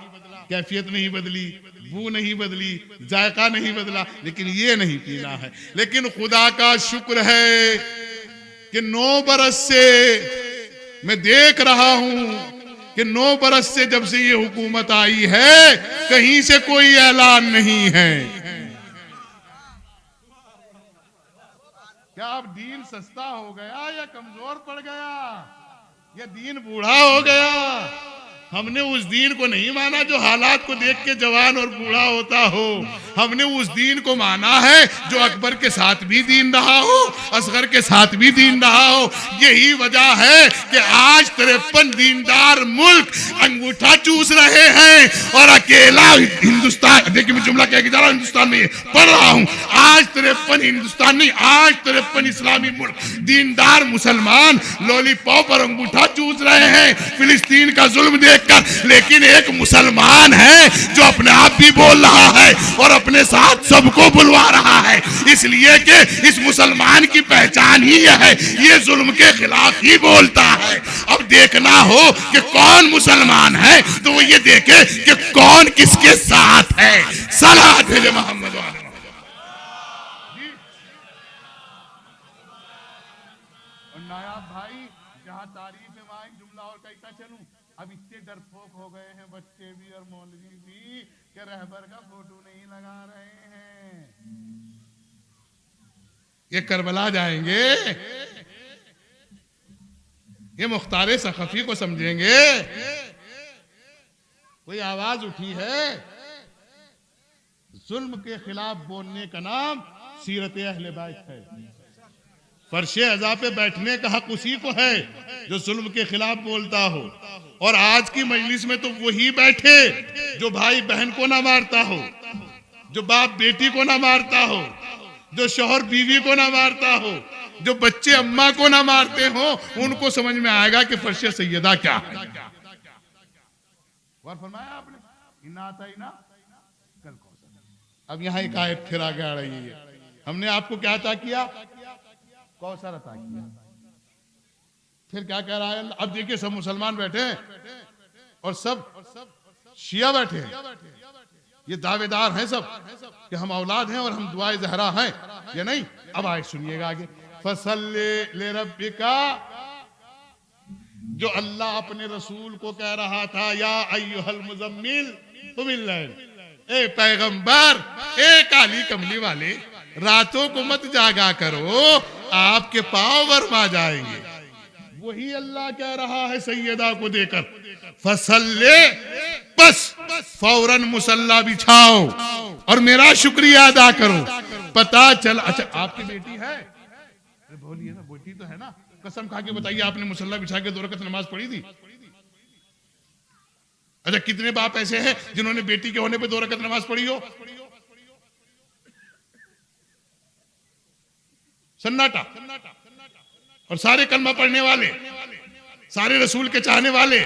कैफियत नहीं बदली, बू नहीं बदली, जायका नहीं बदला, लेकिन ये नहीं पीना है। लेकिन खुदा का शुक्र है कि 9 बरस से मैं देख रहा हूं कि 9 बरस से जब से ये हुकूमत आई है कहीं से कोई ऐलान नहीं है। क्या अब दीन सस्ता हो गया या कमजोर पड़ गया या दीन बूढ़ा हो गया? हमने उस दीन को नहीं माना जो हालात को देख के जवान और बूढ़ा होता हो। हमने उस दीन को माना है जो अकबर के साथ भी दीन रहा हो, असगर के साथ भी दीन रहा हो। यही वजह है कि आज 53 दीनदार मुल्क अंगूठा चूस रहे हैं और अकेला हिंदुस्तान, देखिए मैं जुमला कह के जा रहा हूं, हिंदुस्तान में पढ़ रहा हूं, आज 53 हिंदुस्तान नहीं, आज 53 इस्लामी मुल्क दीनदार मुसलमान लॉलीपॉप और अंगूठा चूस रहे हैं फिलिस्तीन का जुल्म देखकर। लेकिन एक मुसलमान है जो अपने आप भी बोल रहा है और अपने साथ सबको बुलवा रहा है, इसलिए कि इस मुसलमान की पहचान ही है, ये जुल्म के खिलाफ ही बोलता है। अब देखना हो कि कौन मुसलमान है तो वो ये देखे कि कौन किसके साथ है। सलात भेजे मोहम्मद। नायाब भाई, जहां तारीफ है वहां जुमला और कहता चलूं। अब इतने डरपोक हो गए हैं बच्चे भी और मौलवी भी कि रहबर का फोटो नहीं लगा रहे हैं। ये करबला जाएंगे, ये मुख्तार सखफी को समझेंगे। कोई आवाज उठी है, जुल्म के खिलाफ बोलने का नाम सीरत अहले बैत है। फर्शे अज़ा पे बैठने का हक उसी को है जो जुल्म के खिलाफ बोलता हो। और आज की मजलिस में तो वही बैठे जो भाई बहन को ना मारता हो, जो बाप बेटी को ना मारता हो, जो शौहर बीवी को ना मारता हो, जो बच्चे अम्मा को ना मारते हो। उनको समझ में आएगा कि फर्शे सैयदा क्या है। फरमाया आपने इना कल कौसर। अब यहाँ एक आयत फिर आगे आ रही है। हमने आपको क्या अता किया? कौसर अता किया। फिर क्या कह रहा है? अब देखिए सब मुसलमान बैठे हैं और सब शिया बैठे हैं, ये दावेदार हैं सब कि हम औलाद हैं और हम दुआए ज़हरा हैं, ये नहीं। अब आए सुनिएगा आगे, फसल्ले ले रब्बिका, जो अल्लाह अपने रसूल को कह रहा था, या अय्युहल मुज़म्मिल कुमिल लैल, ए पैगंबर, ए काली कमली वाले, रातों को मत जागा करो, आपके पांव वरमा जाएंगे। वही अल्लाह कह रहा है सैयदा को देकर, फसल्ले, बस फौरन मुसल्ला बिछाओ, और मेरा शुक्रिया अदा करो। पता चल, अच्छा आपकी बेटी है? अरे बोलिए ना, बेटी तो है ना? कसम खा के बताइए, आपने मुसल्ला बिछा के 2 रकात नमाज पढ़ी थी? अच्छा, कितने बाप ऐसे हैं जिन्होंने बेटी के होने पे 2 रकात नमाज पढ़ी हो? सन्नाटा। और सारे कलमा पढ़ने वाले, सारे रसूल के चाहने वाले,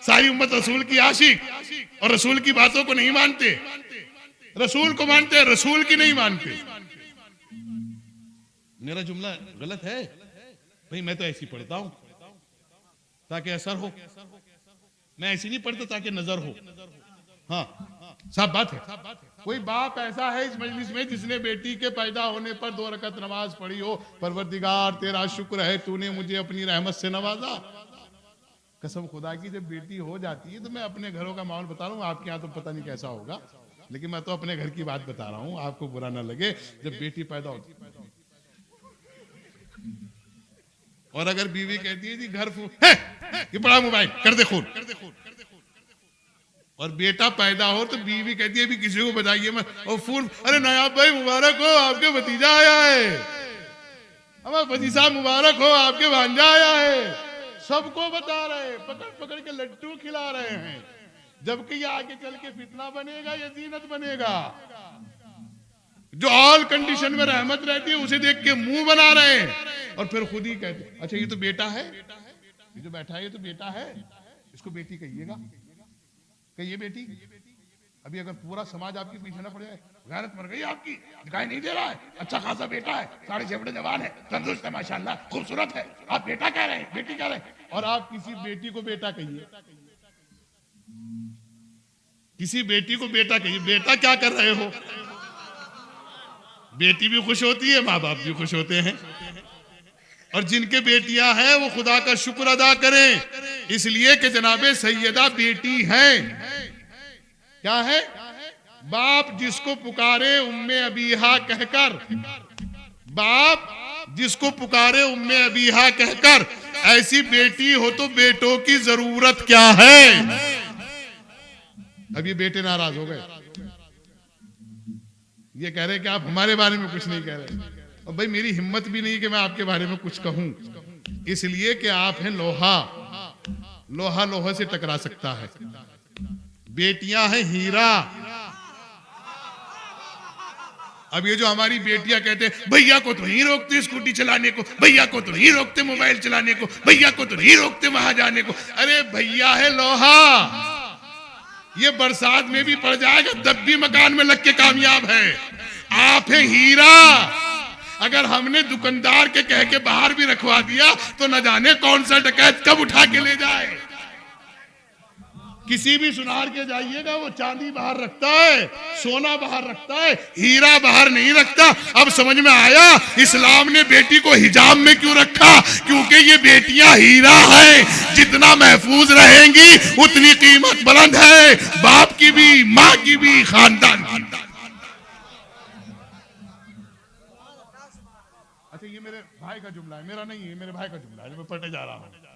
सारी उम्मत रसूल की आशिक, और रसूल की बातों को नहीं मानते। रसूल को मानते हैं, रसूल की नहीं मानते। मेरा जुमला गलत है भाई? मैं तो ऐसी पढ़ता हूं ताकि असर हो, मैं ऐसी नहीं पढ़ता ताकि नजर हो। हाँ, साफ बात है। कोई बाप ऐसा है इस मजलिस में जिसने बेटी के पैदा होने पर 2 रकात नमाज पढ़ी हो? परवरदिगार तेरा शुक्र है तूने मुझे अपनी रहमत से नवाजा। कसम खुदा की, जब बेटी हो जाती है तो मैं अपने घरों का माहौल बता रहा हूँ, आपके यहाँ तो पता नहीं कैसा होगा, लेकिन मैं तो अपने घर की बात बता रहा हूँ, आपको बुरा ना लगे। जब बेटी पैदा होती और अगर बीवी कहती है जी घर ये बड़ा मोबाइल कर दे खून, और बेटा पैदा हो तो बीवी कहती है भी किसी को बताइए मत, और फूल, अरे नायाब भाई मुबारक हो, आपके भतीजा आया है, हमारे फजी साहब मुबारक हो, आपके भांजा आया है। सबको बता रहे, पकड़ पकड़ के लड्डू खिला रहे हैं, जबकि ये आगे चल के फितना बनेगा, ये जीनत बनेगा। जो ऑल कंडीशन में रहमत रहती है उसे देख के मुंह बना रहे हैं, और फिर खुद ही कहते अच्छा ये तो बेटा है, ये जो बैठा है ये तो बेटा है, इसको बेटी कहिएगा, कहिए बेटी। अभी अगर पूरा समाज आपके पीछे ना पड़ जाए, गैरत मर गई आपकी, दिखाई नहीं दे रहा है, अच्छा खासा बेटा है, 6.5 फुट जवान है, तंदुरुस्त है, माशाल्लाह, खूबसूरत है, आप बेटा कह रहे हैं, बेटी कह रहे हैं, और आप किसी बेटी को बेटा कहिए, किसी बेटी को बेटा कहिए, बेटा क्या कर रहे हो? बेटी भी खुश होती है, माँ बाप भी खुश होते हैं, और जिनके बेटियां हैं वो खुदा का शुक्र अदा करें, इसलिए कि जनाबे सैयदा बेटी हैं। क्या है? बाप जिसको पुकारे उम्मे अबीहा कहकर, बाप जिसको पुकारे उम्मे अबीहा कहकर, ऐसी बेटी हो तो बेटों की जरूरत क्या है? अब ये बेटे नाराज हो गए, ये कह रहे कि आप हमारे बारे में कुछ नहीं कह रहे, और भाई मेरी हिम्मत भी नहीं कि मैं आपके बारे में कुछ कहूं, इसलिए कि आप हैं लोहा, लोहा लोहा से टकरा सकता है, बेटियां हैं हीरा। अब ये जो हमारी बेटियां कहते हैं भैया को तो नहीं रोकते स्कूटी चलाने को, भैया को तो नहीं रोकते मोबाइल चलाने को, भैया को तो नहीं रोकते वहां जाने को, अरे भैया है लोहा, ये बरसात में भी पड़ जाएगा तब भी मकान में लग के कामयाब है। आप है हीरा, अगर हमने दुकानदार के कह के बाहर भी रखवा दिया तो न जाने कौन सा डकैत कब उठा के ले जाए। किसी भी सुनार के जाइएगा वो चांदी बाहर रखता है, सोना बाहर रखता है, हीरा बाहर नहीं रखता। अब समझ में आया इस्लाम ने बेटी को हिजाब में क्यों रखा, क्योंकि ये बेटियां हीरा हैं, जितना महफूज रहेंगी उतनी कीमत बुलंद है, बाप की भी, माँ की भी, खानदान की। अच्छा ये मेरे भाई का जुमला है, मेरा नहीं है, मेरे भाई का जुमला है, मैं पढ़ने जा रहा हूँ।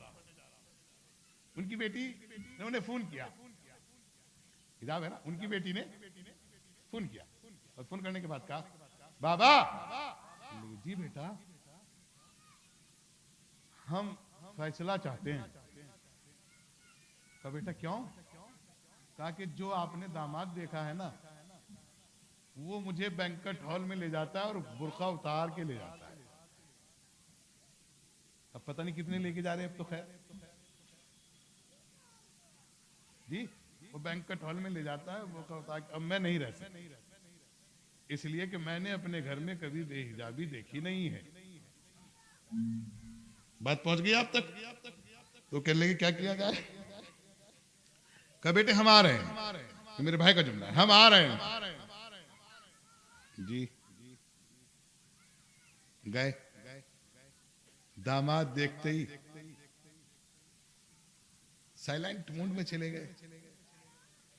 उनकी बेटी ने उन्हें फोन किया, हिजाब है ना, उनकी बेटी ने फोन किया, और फोन करने के बाद कहा बाबा, जी बेटा हम फैसला चाहते हैं। कहा बेटा क्यों? कहा कि जो आपने दामाद देखा है ना, वो मुझे बैंक्वेट हॉल में ले जाता है और बुर्का उतार के ले जाता है। अब पता नहीं कितने लेके जा रहे हैं, अब तो खैर जी, वो बैंक्वेट हॉल में ले जाता है, वो कहता है अब मैं नहीं रह सकता, इसलिए कि मैंने अपने घर में कभी बेहिजाबी देखी नहीं है। बात पहुंच गई आप तक? तो कहने लगे क्या किया जाए? कहा बेटे हम आ रहे हैं, तो मेरे भाई का जुमला है, हम आ रहे हैं जी। गए, दामाद देखते ही साइलेंट मूड में चले गए।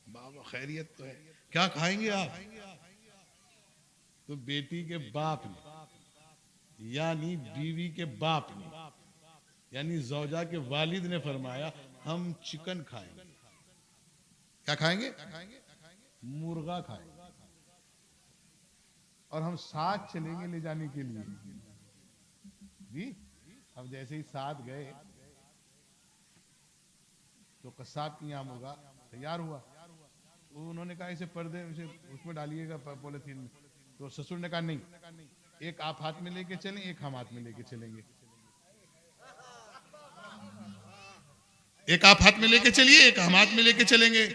बाबा खैरियत तो है, क्या खाएंगे आप? तो बेटी के बाप ने, यानी बीवी के बाप ने, यानी जौजा के वालिद ने फरमाया हम चिकन खाएंगे। क्या खाएंगे? मुर्गा खाएंगे। और हम साथ चलेंगे ले जाने के लिए जी। अब जैसे ही साथ गए तो कसाब की यहाँ मुर्गा तैयार हुआ, तो उन्होंने कहा इसे पर्दे उसे उसमें डालिएगा पॉलिथीन में। तो ससुर ने कहा नहीं, एक आप हाथ में लेके चलें, एक हम हाथ में लेके चलेंगे। एक आप हाथ में लेके चलिए, एक हम हाथ में लेके चलेंगे।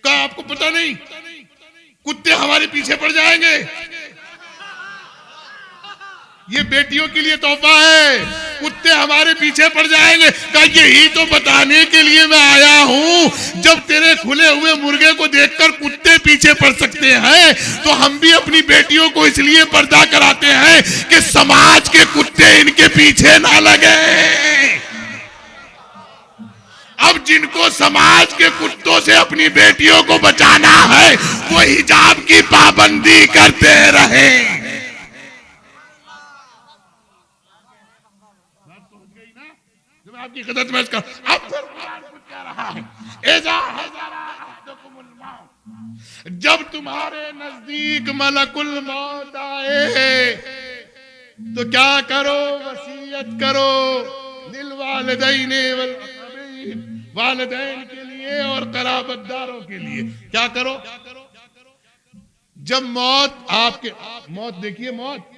कहा आपको पता नहीं कुत्ते हमारे पीछे पड़ जाएंगे, ये बेटियों के लिए तोहफा है, कुत्ते हमारे पीछे पड़ जाएंगे। कहा यही तो बताने के लिए मैं आया हूं, जब तेरे खुले हुए मुर्गे को देखकर कुत्ते पीछे पड़ सकते हैं तो हम भी अपनी बेटियों को इसलिए पर्दा कराते हैं कि समाज के कुत्ते इनके पीछे ना लगे। अब जिनको समाज के कुत्तों से अपनी बेटियों को बचाना है वो हिजाब की पाबंदी करते रहे। आपकी खिदमत में इसका अब फिर कुरान कुछ कह रहा है, जब तुम्हारे नजदीक मलकुल मौत आए तो क्या करो, वसीयत करो लिल वालिदैन वल अक़रबीन, वालिदैन के लिए और कराबतदारों के लिए। क्या करो? जब मौत आपके, मौत देखिए, मौत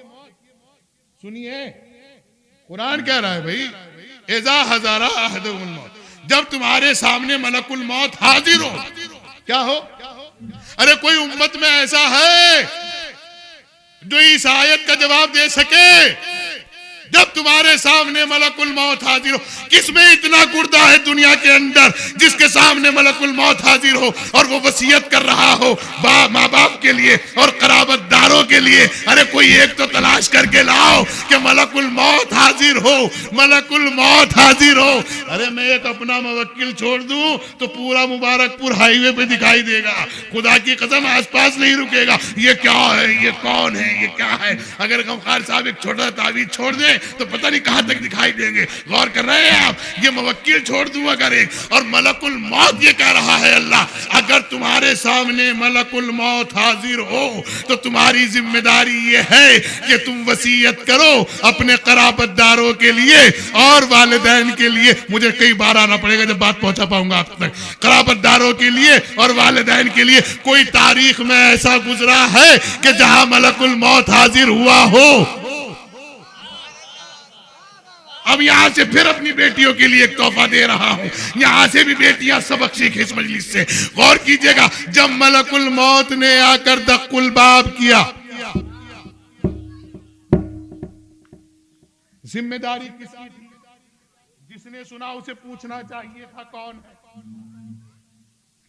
सुनिए, कुरान कह रहा है भाई एजा हजारा अहदुल मौत, जब तुम्हारे सामने मलकुल मौत हाजिर हो। क्या हो? अरे कोई उम्मत में ऐसा है जो इस आयत का जवाब दे सके? जब तुम्हारे सामने मलकुल मौत हाजिर हो, किसमें इतना गुर्दा है दुनिया के अंदर जिसके सामने मलकुल मौत हाजिर हो और वो वसीयत कर रहा हो माँ बाप के लिए और कराबतदारों के लिए? अरे कोई एक तो तलाश करके लाओ कि मलकुल मौत हाजिर हो, मलकुल मौत हाजिर हो। अरे मैं एक अपना मुवक्किल छोड़ दूं तो पूरा मुबारकपुर हाईवे पे दिखाई देगा, खुदा की कसम आसपास नहीं रुकेगा। ये क्या है, ये कौन है, ये क्या है? अगर गमखार साहब एक छोटा तावीज छोड़ दे तो पता नहीं कहां तक दिखाई देंगे। गौर कर रहे हैं आप? ये मुवक्किल छोड़ दूं अगर एक, और मलकुल मौत ये कह रहा है अल्लाह, अगर तुम्हारे सामने मलकुल मौत हाजिर हो तो तुम्हारी जिम्मेदारी ये है कि तुम वसीयत करो अपने कराबतदारों के लिए और वालिदैन के लिए। मुझे कई बार आना पड़ेगा जब बात पहुंचा पाऊंगा आप तक। कराबतदारों के लिए और वालिदैन के लिए कोई तारीख में ऐसा गुजरा है कि जहां मलकुल मौत हाजिर हुआ हो? अब यहां से फिर अपनी बेटियों के लिए एक तोहफा दे रहा हूं, यहां से भी बेटियां सबक सीखें इस मजलिस से। गौर कीजिएगा, जब मलकुल मौत ने आकर दक्कुल बाब किया, जिम्मेदारी किसकी थी? जिसने सुना उसे पूछना चाहिए था कौन है,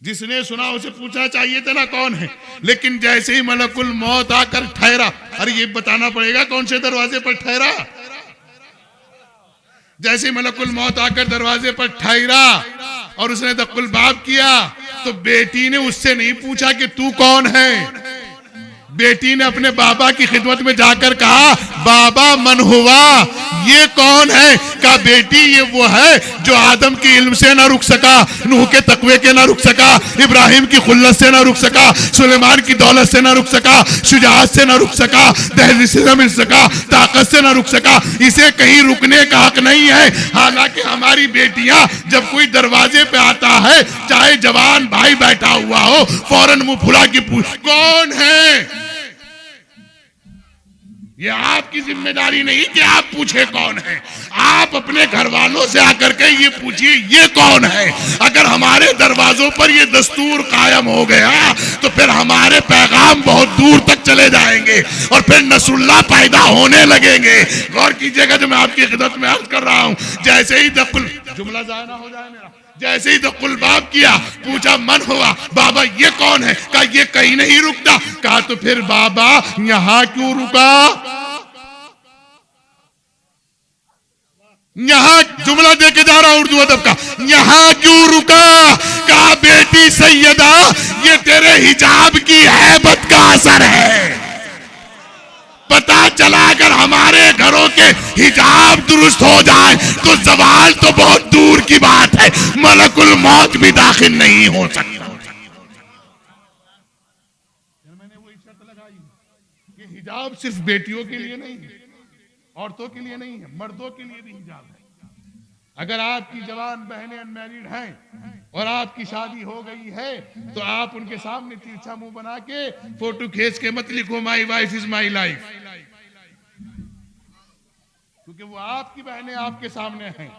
जिसने सुना उसे पूछना चाहिए था ना कौन है। लेकिन जैसे ही मलकुल मौत आकर ठहरा, अरे ये बताना पड़ेगा कौन से दरवाजे पर ठहरा। जैसे मलकुल मौत आकर दरवाजे पर ठहरा और उसने दक्कुल बाब किया तो बेटी ने उससे नहीं पूछा कि तू कौन है, बेटी ने अपने बाबा की खिदमत में जाकर कहा बाबा मन हुआ, ये कौन है? कहा बेटी ये वो है जो आदम के इल्म से ना रुक सका, नूह के तकवे के ना रुक सका, इब्राहिम की खुल्लत से ना रुक सका, सुलेमान की दौलत से ना रुक सका, शुजाअत से ना रुक सका, दहलीज से ना मिल सका, ताकत से ना रुक सका। इसे कहीं रुकने का हक नहीं है। हालांकि हमारी बेटियां जब कोई दरवाजे पे आता है, चाहे जवान भाई बैठा हुआ हो, फौरन मुंह फुला के पूछ कौन है। ये आपकी जिम्मेदारी नहीं कि आप पूछे कौन है, आप अपने घर वालों से आकर के ये पूछिए ये कौन है। अगर हमारे दरवाजों पर ये दस्तूर कायम हो गया तो फिर हमारे पैगाम बहुत दूर तक चले जाएंगे और फिर नसरुल्लाह पैदा होने लगेंगे। गौर कीजिएगा, जो मैं आपकी खिदमत में अर्ज कर रहा हूं, जैसे ही दक्कुल, जुमला जाना हो जाए मेरा, जैसे ही दक्कुल बाब किया, पूछा मन हुआ, बाबा ये कौन है? कहा ये कहीं नहीं रुकता। कहा तो फिर बाबा यहां क्यों रुका? यहां जुमला देके जा रहा उर्दू अदब का, यहां क्यों रुका? कहा बेटी सैयदा ये तेरे हिजाब की हैबत का असर है। पता चला अगर हमारे घरों के हिजाब दुरुस्त हो जाए तो जवाल तो बहुत दूर की बात है, मलकुल मौत भी दाखिल नहीं हो सकता। मैंने वो शर्त लगाई कि हिजाब सिर्फ बेटियों के लिए नहीं है, औरतों के लिए नहीं है, मर्दों के लिए भी हिजाब है। अगर आपकी जवान बहनें अनमैरिड हैं और आपकी शादी हो गई है तो आप उनके सामने तिरछा मुंह बना के फोटो खींच के मत लिखो my wife is my life, क्योंकि वो आपकी बहनें आपके सामने हैं।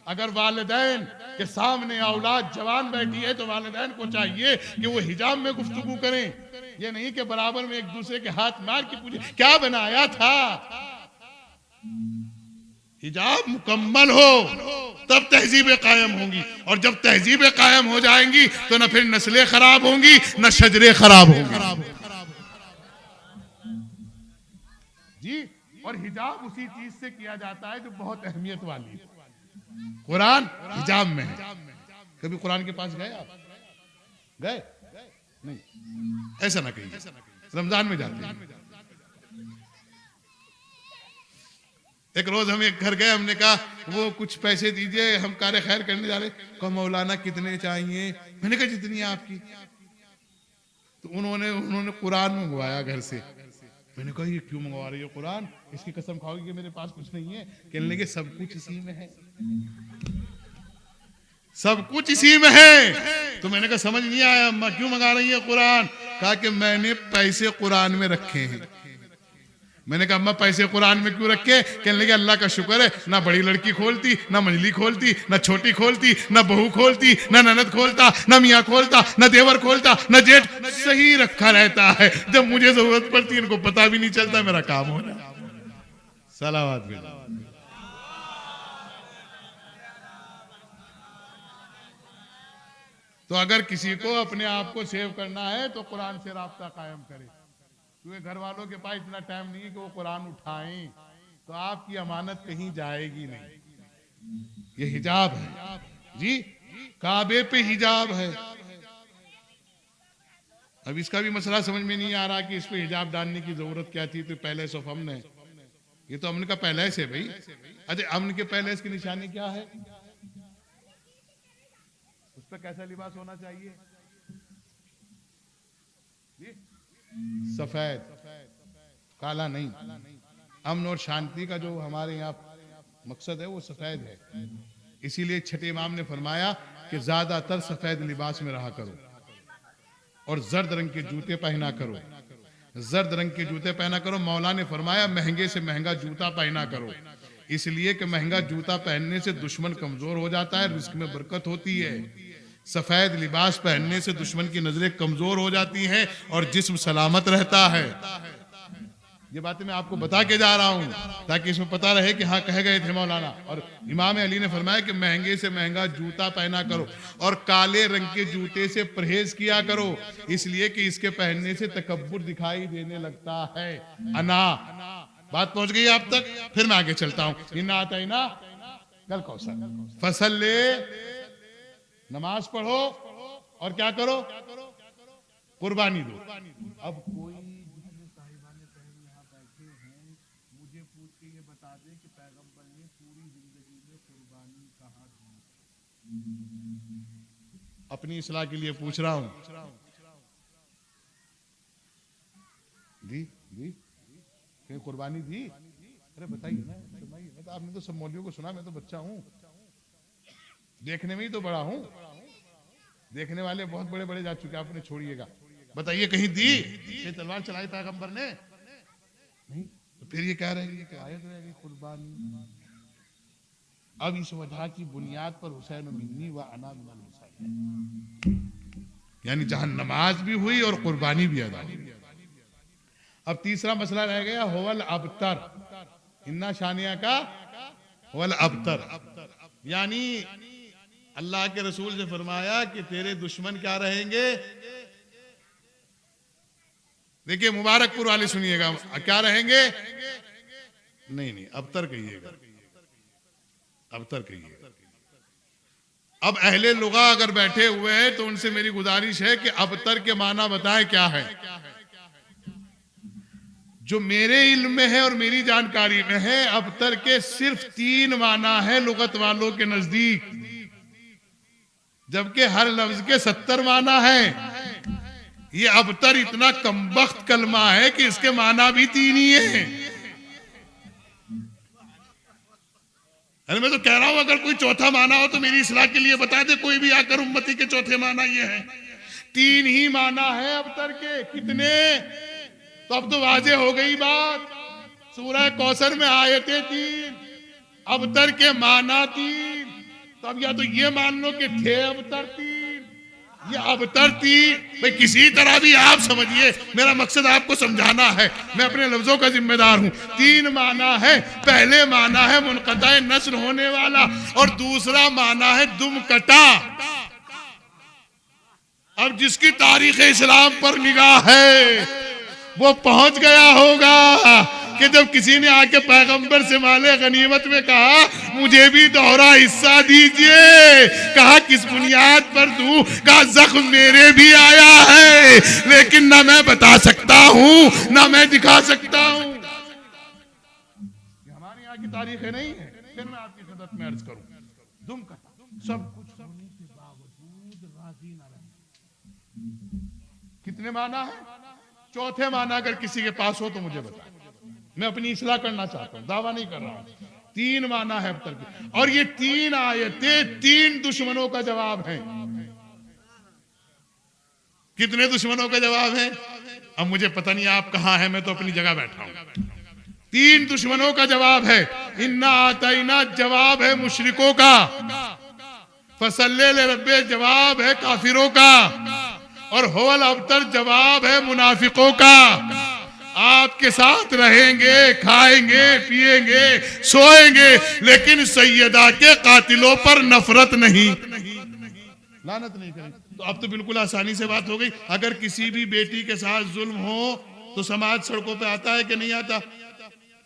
अगर वालिदैन के सामने औलाद जवान बैठी है तो वालिदैन को चाहिए कि वो हिजाब में गुफ्तगू करें, ये नहीं कि बराबर में एक दूसरे के हाथ मार के पूछे क्या बनाया था। हिजाब मुकम्मल हो तब तहजीबें कायम होंगी, और जब तहजीबें कायम हो जाएंगी तो न फिर नस्लें खराब होंगी न शजरे खराब होंगी जी। और हिजाब उसी चीज से किया जाता है जो बहुत अहमियत वाली है। कुरान हिजाब में है। कभी कुरान के पास गए आप? गए नहीं, ऐसा ना कहिए, रमजान में जाते हैं। एक रोज हम एक घर गए, हमने कहा वो कुछ पैसे दीजिए, हम कार्य खैर करने जा रहे। कहा मौलाना कितने चाहिए? मैंने कहा जितनी है आपकी। तो उन्होंने कुरान मंगवाया घर से। मैंने कहा ये क्यों मंगवा रही हो कुरान, इसकी कसम खाओगी कि मेरे पास कुछ नहीं है? कहने लगे सब कुछ इसी में है, सब कुछ इसी में है। तो मैंने कहा समझ नहीं आया अम्मा क्यों मंगा रही है कुरान? कहा कि मैंने पैसे कुरान में रखे हैं। मैंने कहा अम्मा पैसे कुरान में क्यों रखे? कहने लगे अल्लाह का शुक्र है ना बड़ी लड़की खोलती, ना मंजली खोलती, ना छोटी खोलती, ना बहू खोलती, ना ननद खोलता, ना मियाँ खोलता, ना देवर खोलता, ना जेठ, सही रखा रहता है। जब मुझे जरूरत पड़ती है इनको पता भी नहीं चलता मेरा काम हो रहा है। सलावत भी। तो अगर किसी को अपने आप को सेव करना है तो कुरान से राब्ता कायम करे, क्योंकि घर वालों के पास इतना टाइम नहीं है कि वो कुरान उठाएं, तो आपकी अमानत कहीं जाएगी नहीं। ये हिजाब है जी, काबे पे हिजाब है। अब इसका भी मसला समझ में नहीं आ रहा कि इस पे हिजाब डालने की जरूरत क्या थी। तो पैलेस ऑफ अमन है, ये तो अमन का पैलेस है भाई। अच्छा अमन के पैलेस की निशानी क्या है? उस पर कैसा लिबास होना चाहिए? सफेद, काला नहीं। अमन और शांति का जो हमारे यहाँ मकसद है वो सफेद है। इसीलिए छठे इमाम ने फरमाया कि ज्यादातर सफेद लिबास में रहा करो और जर्द रंग के जूते पहना करो, जर्द रंग के जूते पहना करो। मौला ने फरमाया महंगे से महंगा जूता पहना करो, इसलिए कि महंगा जूता पहनने से दुश्मन कमजोर हो जाता है, रिस्क में बरकत होती है। सफेद लिबास पहनने से दुश्मन की नजरें कमजोर हो जाती हैं और जिस्म सलामत रहता है। ये बातें मैं आपको बता के जा रहा हूं ताकि इसमें पता रहे कि हाँ कह गए थे मौलाना। और इमाम अली ने फरमाया कि महंगे से महंगा जूता पहना करो और काले रंग के जूते से परहेज किया करो, इसलिए कि इसके पहनने से तकब्बुर दिखाई देने लगता है। अना बात पहुंच गई आप तक? फिर मैं आगे चलता हूं। इन्ना आता है ना कल कौसर फसल ले, नमाज पढ़ो और क्या करो? कुर्बानी दो। अब कोई जितने साहिबाने पहले यहाँ बैठे हैं मुझे पूछ के ये बता दे कि पैगंबर ने पूरी जिंदगी में कुर्बानी कहाँ दी? अपनी इस्लाह के लिए पूछ रहा हूँ। दी दी कहीं कुर्बानी दी? अरे बताइए ना, सुनाइए। मैं तो आपने तो सब मौलवियों को सुना, मैं तो बच्चा हूँ, देखने में ही तो बड़ा हूं। देखने वाले बहुत बड़े बड़े जा चुके, आपने छोड़िएगा। बताइए कहीं दी? ये तलवार चलाई पैगंबर ने? नहीं। तो फिर ये कह रहे हैं कि आयत रहेगी कुर्बानी। अब इस वजह की बुनियाद पर हुसैन मिन्नी व अना मिनल हुसैन, यानी जहां नमाज भी हुई और कुर्बानी भी अदा हुई। अब तीसरा मसला रह गया होवल अबतर, इन्ना शानिया का होवल अबतर, यानी अल्लाह के रसूल से फरमाया कि तेरे दुश्मन क्या रहेंगे। देखिए मुबारकपुर वाले सुनिएगा, क्या रहेंगे? नहीं नहीं अबतर कहिएगा, अबतर कहिएगा। अब अहले लुगा अगर बैठे हुए हैं तो उनसे मेरी गुजारिश है कि अबतर के माना बताएं क्या है। जो मेरे इल्म में है और मेरी जानकारी में है, अबतर के सिर्फ 3 माना है लुगत वालों के नजदीक, जबकि हर लफ्ज के 70 माना है। ये अबतर इतना कमबख्त कलमा है कि इसके माना भी तीन ही है। अरे मैं तो कह रहा हूं अगर कोई चौथा माना हो तो मेरी इस्लाह के लिए बता दे कोई भी आकर, उम्मती के चौथे माना ये है। तीन ही माना है अबतर के। कितने? तो अब तो वाजे हो गई बात। सूरह कौसर में आयते तीन, अबतर के माना तीन। तो अब या तो ये मान लो कि थे अबतर तीन, ये अबतर तीन। भाई किसी तरह भी आप समझिए, मेरा मकसद आपको समझाना है, मैं अपने लफ्जों का जिम्मेदार हूं। तीन माना है। पहले माना है मुनक़ता नस्र होने वाला, और दूसरा माना है दुम कटा। अब जिसकी तारीख इस्लाम पर निगाह है वो पहुंच गया होगा कि जब किसी ने आके पैगंबर से माले गनीमत में कहा मुझे भी दोहरा हिस्सा दीजिए, कहा किस बुनियाद पर दूं? कहा जख्म मेरे भी आया है, लेकिन ना मैं बता सकता हूं ना मैं दिखा सकता हूं। हमारे यहाँ की तारीखें नहीं है। फिर मैं आपकी खिदमत में अर्ज करूं, दुम का सब कुछ होने के बावजूद राजी न रहे। कितने माना है? चौथे माना अगर किसी के पास हो तो मुझे बताएं, मैं अपनी इस्लाह करना चाहता हूं, दावा नहीं कर रहा हूं। तीन माना है अब तक, और ये तीन आयतें तीन दुश्मनों का जवाब है। कितने दुश्मनों का जवाब है? अब मुझे पता नहीं आप कहां हैं, मैं तो अपनी जगह बैठा हूं। तीन दुश्मनों का जवाब है। इन्ना आतैना जवाब है मुशरिकों का, फसल्ले ले रब्बे जवाब है काफिरों का, और होल अबतर जवाब है मुनाफिकों का। आपके साथ रहेंगे, खाएंगे, पिएंगे, सोएंगे, लेकिन सैयदा के कातिलों पर नफरत नहीं, लानत नहीं करेंगे। तो अब तो बिल्कुल आसानी से बात हो गई। अगर किसी भी बेटी के साथ जुल्म हो तो समाज सड़कों पे आता है कि नहीं आता?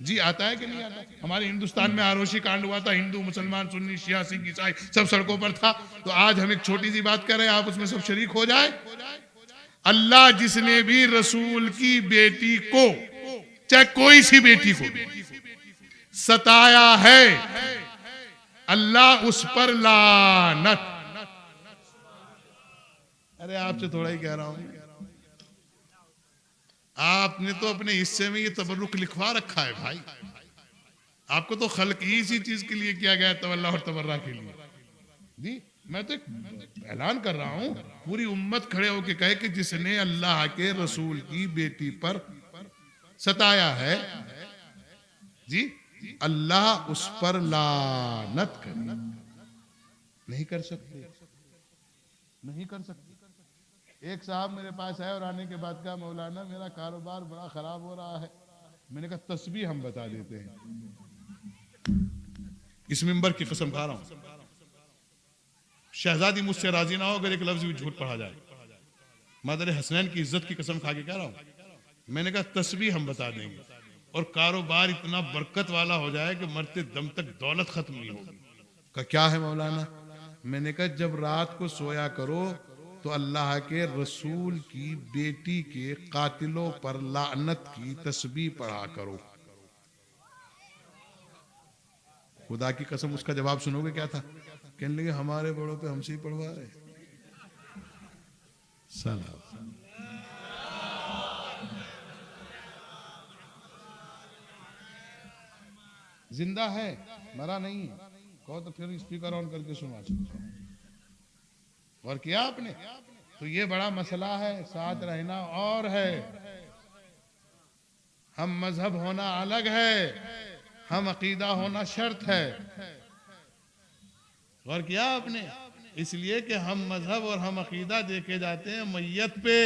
जी आता है कि नहीं आता? हमारे हिंदुस्तान में आरोशी कांड हुआ था, हिंदू मुसलमान सुन्नी शिया सिख ईसाई सब सड़कों पर था। तो आज हम एक छोटी सी बात कर रहे हैं, आप उसमें सब शरीक हो जाए। अल्लाह जिसने भी रसूल की बेटी को, चाहे कोई सी बेटी को सताया है, अल्लाह उस पर लानत। अरे आपसे थोड़ा ही कह रहा हूं, आपने तो अपने हिस्से में ये तबर्रुक लिखवा रखा है भाई। आपको तो खल्क ही इसी चीज के लिए किया गया है, तवल्ला और तबर्रा के लिए। जी मैं तो ऐलान कर रहा हूं, पूरी उम्मत खड़े होकर कहे कि जिसने अल्लाह के रसूल की बेटी पर सताया है, जी अल्लाह उस पर लानत करे। नहीं कर सकते, नहीं कर सकते। एक साहब मेरे पास आए और आने के बाद कहा मौलाना मेरा कारोबार बड़ा खराब हो रहा है। मैंने कहा तस्बीह हम बता देते हैं, इस मिंबर की कसम खा रहा हूं, शहजादी मुझसे राजी ना हो अगर एक लफ्ज भी झूठ पढ़ा जाए। मादर हसनैन की इज्जत की कसम खा के कह रहा हूं। मैंने कहा तस्बीह हम बता देंगे और कारोबार इतना बरकत वाला हो जाए कि मरते दम तक दौलत खत्म नहीं होगी। कहा क्या है मौलाना? मैंने कहा जब रात को सोया करो तो अल्लाह के रसूल की बेटी के कातिलों पर लानत की तस्बीह पढ़ा करो। खुदा की कसम उसका जवाब सुनोगे क्या था? कहने लगे हमारे बड़ों पे हमसे ही पढ़वा रहे। सलाम। जिंदा है, मरा नहीं। कहो तो फिर स्पीकर ऑन करके सुना सकते हैं। और किया आपने तो ये बड़ा मसला है। साथ रहना और है, हम मजहब होना अलग है, हम अकीदा होना शर्त है। और किया आपने, इसलिए कि हम मजहब और हम अकीदा देखे जाते हैं मैयत पे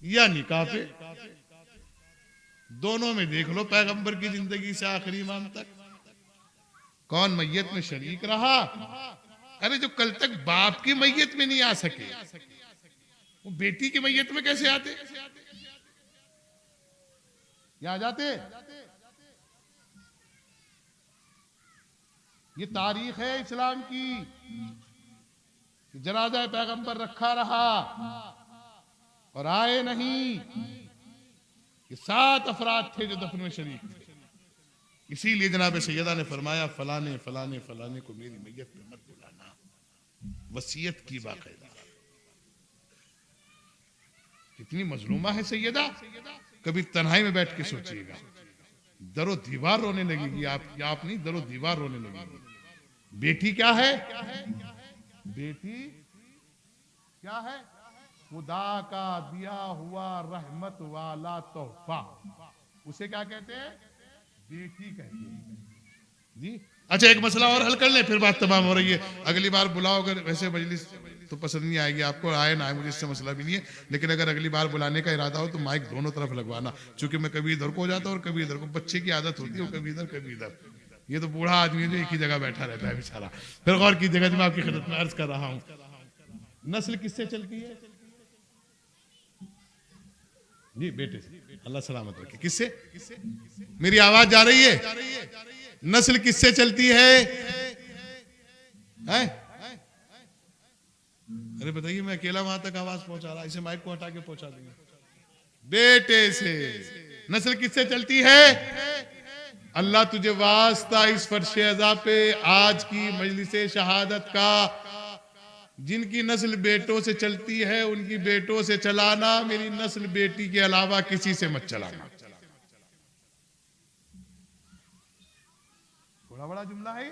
या निकाह पे। दोनों में देख लो पैगंबर की जिंदगी से आखिरी इमाम तक कौन मैयत में शरीक रहा। अरे जो कल तक बाप की मैयत में नहीं आ सके वो बेटी की मैयत में कैसे आते? या जाते? ये तारीख है इस्लाम की। जनाजा पैगंबर रखा रहा और आए नहीं। ये 7 अफराद थे जो दफन में शरीक थे। इसीलिए जनाब सैयदा ने फरमाया फलाने फलाने फलाने को मेरी मैयत में मत बुलाना, वसीयत की बाकायदा। कितनी मजलूमा है सैयदा, कभी तन्हाई में बैठ के सोचिएगा, दरो दीवार रोने लगेगी, आप नहीं, दरो दीवार रोने लगेगी। बेटी क्या है? बेटी क्या है? खुदा का दिया हुआ रहमत वाला तोहफा, उसे क्या कहते हैं? बेटी कहते हैं जी। अच्छा, एक मसला और हल कर ले, फिर बात तमाम हो रही है। अगली बार बुलाओ, अगर वैसे मजलिस तो पसंद नहीं आएगी आपको, आए ना आए मुझे इससे मसला भी नहीं है, लेकिन अगर अगली बार बुलाने का इरादा हो तो माइक दोनों तरफ लगवाना, क्योंकि मैं कभी इधर को हो जाता हूँ और कभी इधर को, बच्चे की आदत होती है, वो कभी इधर कभी इधर। ये तो बूढ़ा आदमी है जो एक ही जगह बैठा रहता है बेचारा। फिर गौर कीजिएगा, मैं आपकी खिदमत में अर्ज कर रहा हूँ, नस्ल किससे चलती है जी? बेटे से। अल्लाह सलामत रखे। किससे? मेरी आवाज जा रही है? नस्ल किससे चलती है? अरे बताइए, मैं अकेला वहां तक आवाज पहुंचा रहा, इसे माइक को हटा के पहुंचा दूंगा। बेटे से नस्ल किससे चलती है? अल्लाह तुझे वास्ता इस फर्शे अज़ा पे आज की मजलिसे शहादत का, जिनकी नस्ल बेटों से चलती है उनकी बेटों से चलाना, मेरी नस्ल बेटी के अलावा किसी से मत चलाना। थोड़ा बड़ा जुमला है।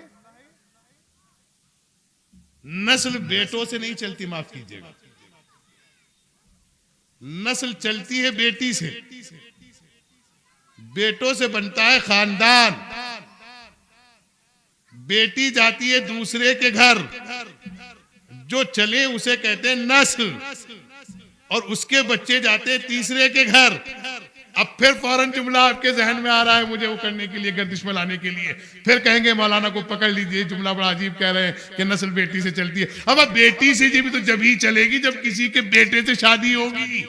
नस्ल बेटों से नहीं चलती, माफ कीजिएगा, नस्ल चलती है बेटी से। बेटों से बनता है खानदान, बेटी जाती है दूसरे के घर, जो चले उसे कहते हैं नस्ल, और उसके बच्चे जाते हैं तीसरे के घर। अब फिर फौरन जुमला आपके जहन में आ रहा है मुझे वो करने के लिए, गर्दिश में लाने के लिए, फिर कहेंगे मौलाना को पकड़ लीजिए, जुमला बड़ा अजीब कह रहे हैं कि नस्ल बेटी से चलती है। अब बेटी से जी भी तो जब ही चलेगी जब किसी के बेटे से शादी होगी,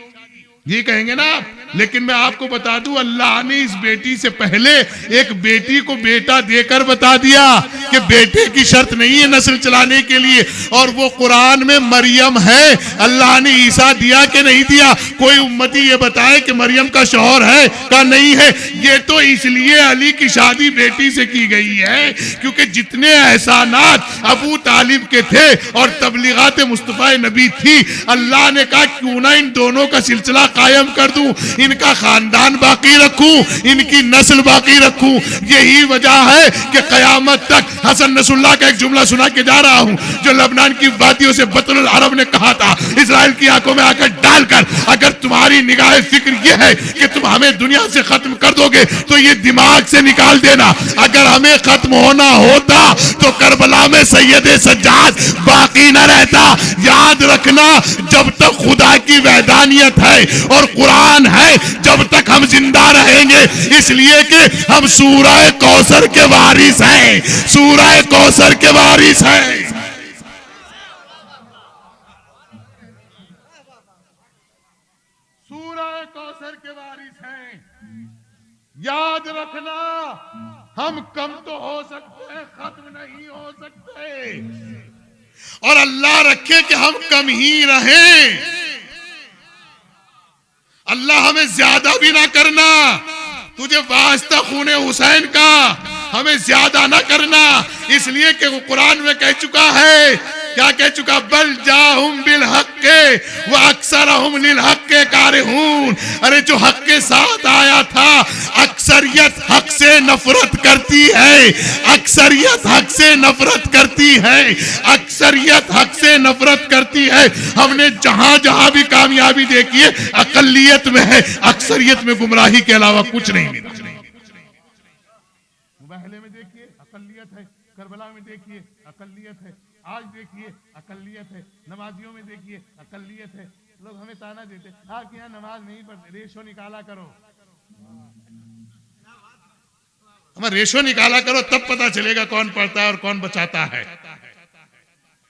ये कहेंगे ना आप। लेकिन मैं आपको बता दूं, अल्लाह ने इस बेटी से पहले एक बेटी को बेटा देकर बता दिया कि बेटे की शर्त नहीं है नस्ल चलाने के लिए, और वो कुरान में मरियम है। अल्लाह ने ईसा दिया कि नहीं दिया? कोई उम्मती ये बताए कि मरियम का शौहर है का नहीं है? ये तो इसलिए अली की शादी बेटी से की गई है क्योंकि जितने एहसानात अबू तालिब के थे और तबलीगात मुस्तफा नबी थी, अल्लाह ने कहा क्यों ना इन दोनों का सिलसिला कायम कर दूं, इनका खानदान बाकी रखूं, इनकी नस्ल बाकी रखूं। यही वजह है कि कयामत तक हसन नसरुल्लाह का एक जुमला सुना के जा रहा हूं, जो लबनान की वादियों से बतनुल अरब ने कहा था, इजराइल की आंखों में आकर डालकर, अगर तुम्हारी निगाह फिक्र यह है कि तुम हमें दुनिया से खत्म कर दोगे तो ये दिमाग से निकाल देना, अगर हमें खत्म होना होता तो करबला में सैयद सज्जाद बाकी न रहता। याद रखना, जब तक खुदा की वैधानियत है और कुरान है, जब तक हम जिंदा रहेंगे, इसलिए कि हम सूरह कौसर के वारिस हैं, सूरह कौसर के वारिस हैं। सूरह कौसर के वारिस हैं। याद रखना, हम कम तो हो सकते हैं, खत्म नहीं हो सकते, और अल्लाह रखे कि हम कम ही रहें। अल्लाह हमें ज्यादा भी ना करना, तुझे वास्ता खूने हुसैन का हमें ज्यादा ना करना, इसलिए कि वो कुरान में कह चुका है, क्या कह चुका? बल जाहुम बिल हक्के व अक्सरहुम लिल हक्के कारिहून। अरे जो हक के साथ आया था, अक्सरियत हक से नफरत करती है, अक्सरियत हक से नफरत करती है, अक्सरियत हक से नफरत करती है। हमने जहां जहां भी कामयाबी देखी है अकलियत में है, अक्सरियत में गुमराही के अलावा कुछ नहीं मिला। मुबाहले में देखिए अकलियत है, करबला में देखिए अकलियत है, आज देखिए अकलियत है, नमाजियों में देखिए अकलियत है। लोग हमें ताना देते, आपके यहाँ नमाज नहीं पढ़ते, रेशो निकाला करो। हमें रेशो निकाला करो, तब पता चलेगा कौन पढ़ता है और कौन बचाता है।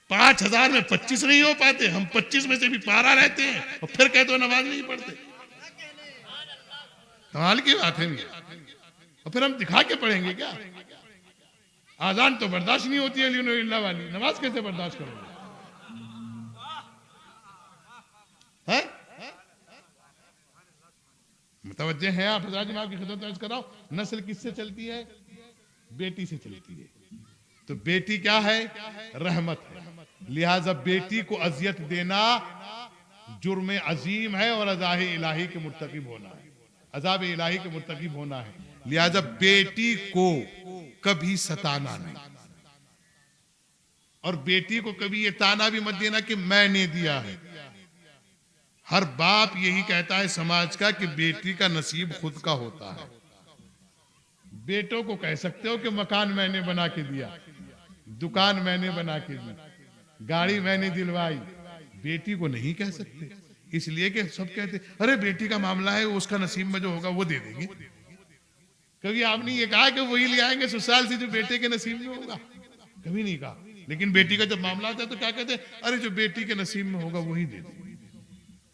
5000 में 25 नहीं हो पाते, हम 25 में से भी पारा रहते हैं और फिर कहते हो नमाज नहीं पढ़ते। कमाल की बात है। और फिर हम दिखा के पढ़ेंगे क्या? आजान तो बर्दाश्त नहीं होती है वाली, नमाज कैसे बर्दाश्त करोगे? मुतवज्जे हैं आप हज़रात, मैं आपकी खिदमत में अर्ज कर रहा हूं, नस्ल किससे चलती है? बेटी से चलती है। तो बेटी क्या है? रहमत है। लिहाजा बेटी को अजियत देना जुर्म अजीम है और अज़ाब इलाही के मुर्तकिब होना है, अज़ाब इलाही के मुर्तकिब होना है। लिहाजा बेटी को कभी सताना नहीं, और बेटी को कभी ये ताना भी मत देना कि मैंने दिया है। हर बाप यही कहता है समाज का कि बेटी का नसीब खुद का होता है। बेटों को कह सकते हो कि मकान मैंने बना के दिया, दुकान मैंने बना के दी, गाड़ी मैंने दिलवाई, बेटी को नहीं कह सकते। इसलिए कि सब कहते अरे बेटी का मामला है, उसका नसीब में जो होगा वो दे देंगे। कभी आपने ये कहा कि वही ले आएंगे ससुराल से जो बेटे के नसीब में होगा? कभी नहीं कहा। लेकिन बेटी का जब मामला आता है तो क्या कहते हैं, अरे जो बेटी के नसीब में होगा वही दे देंगे।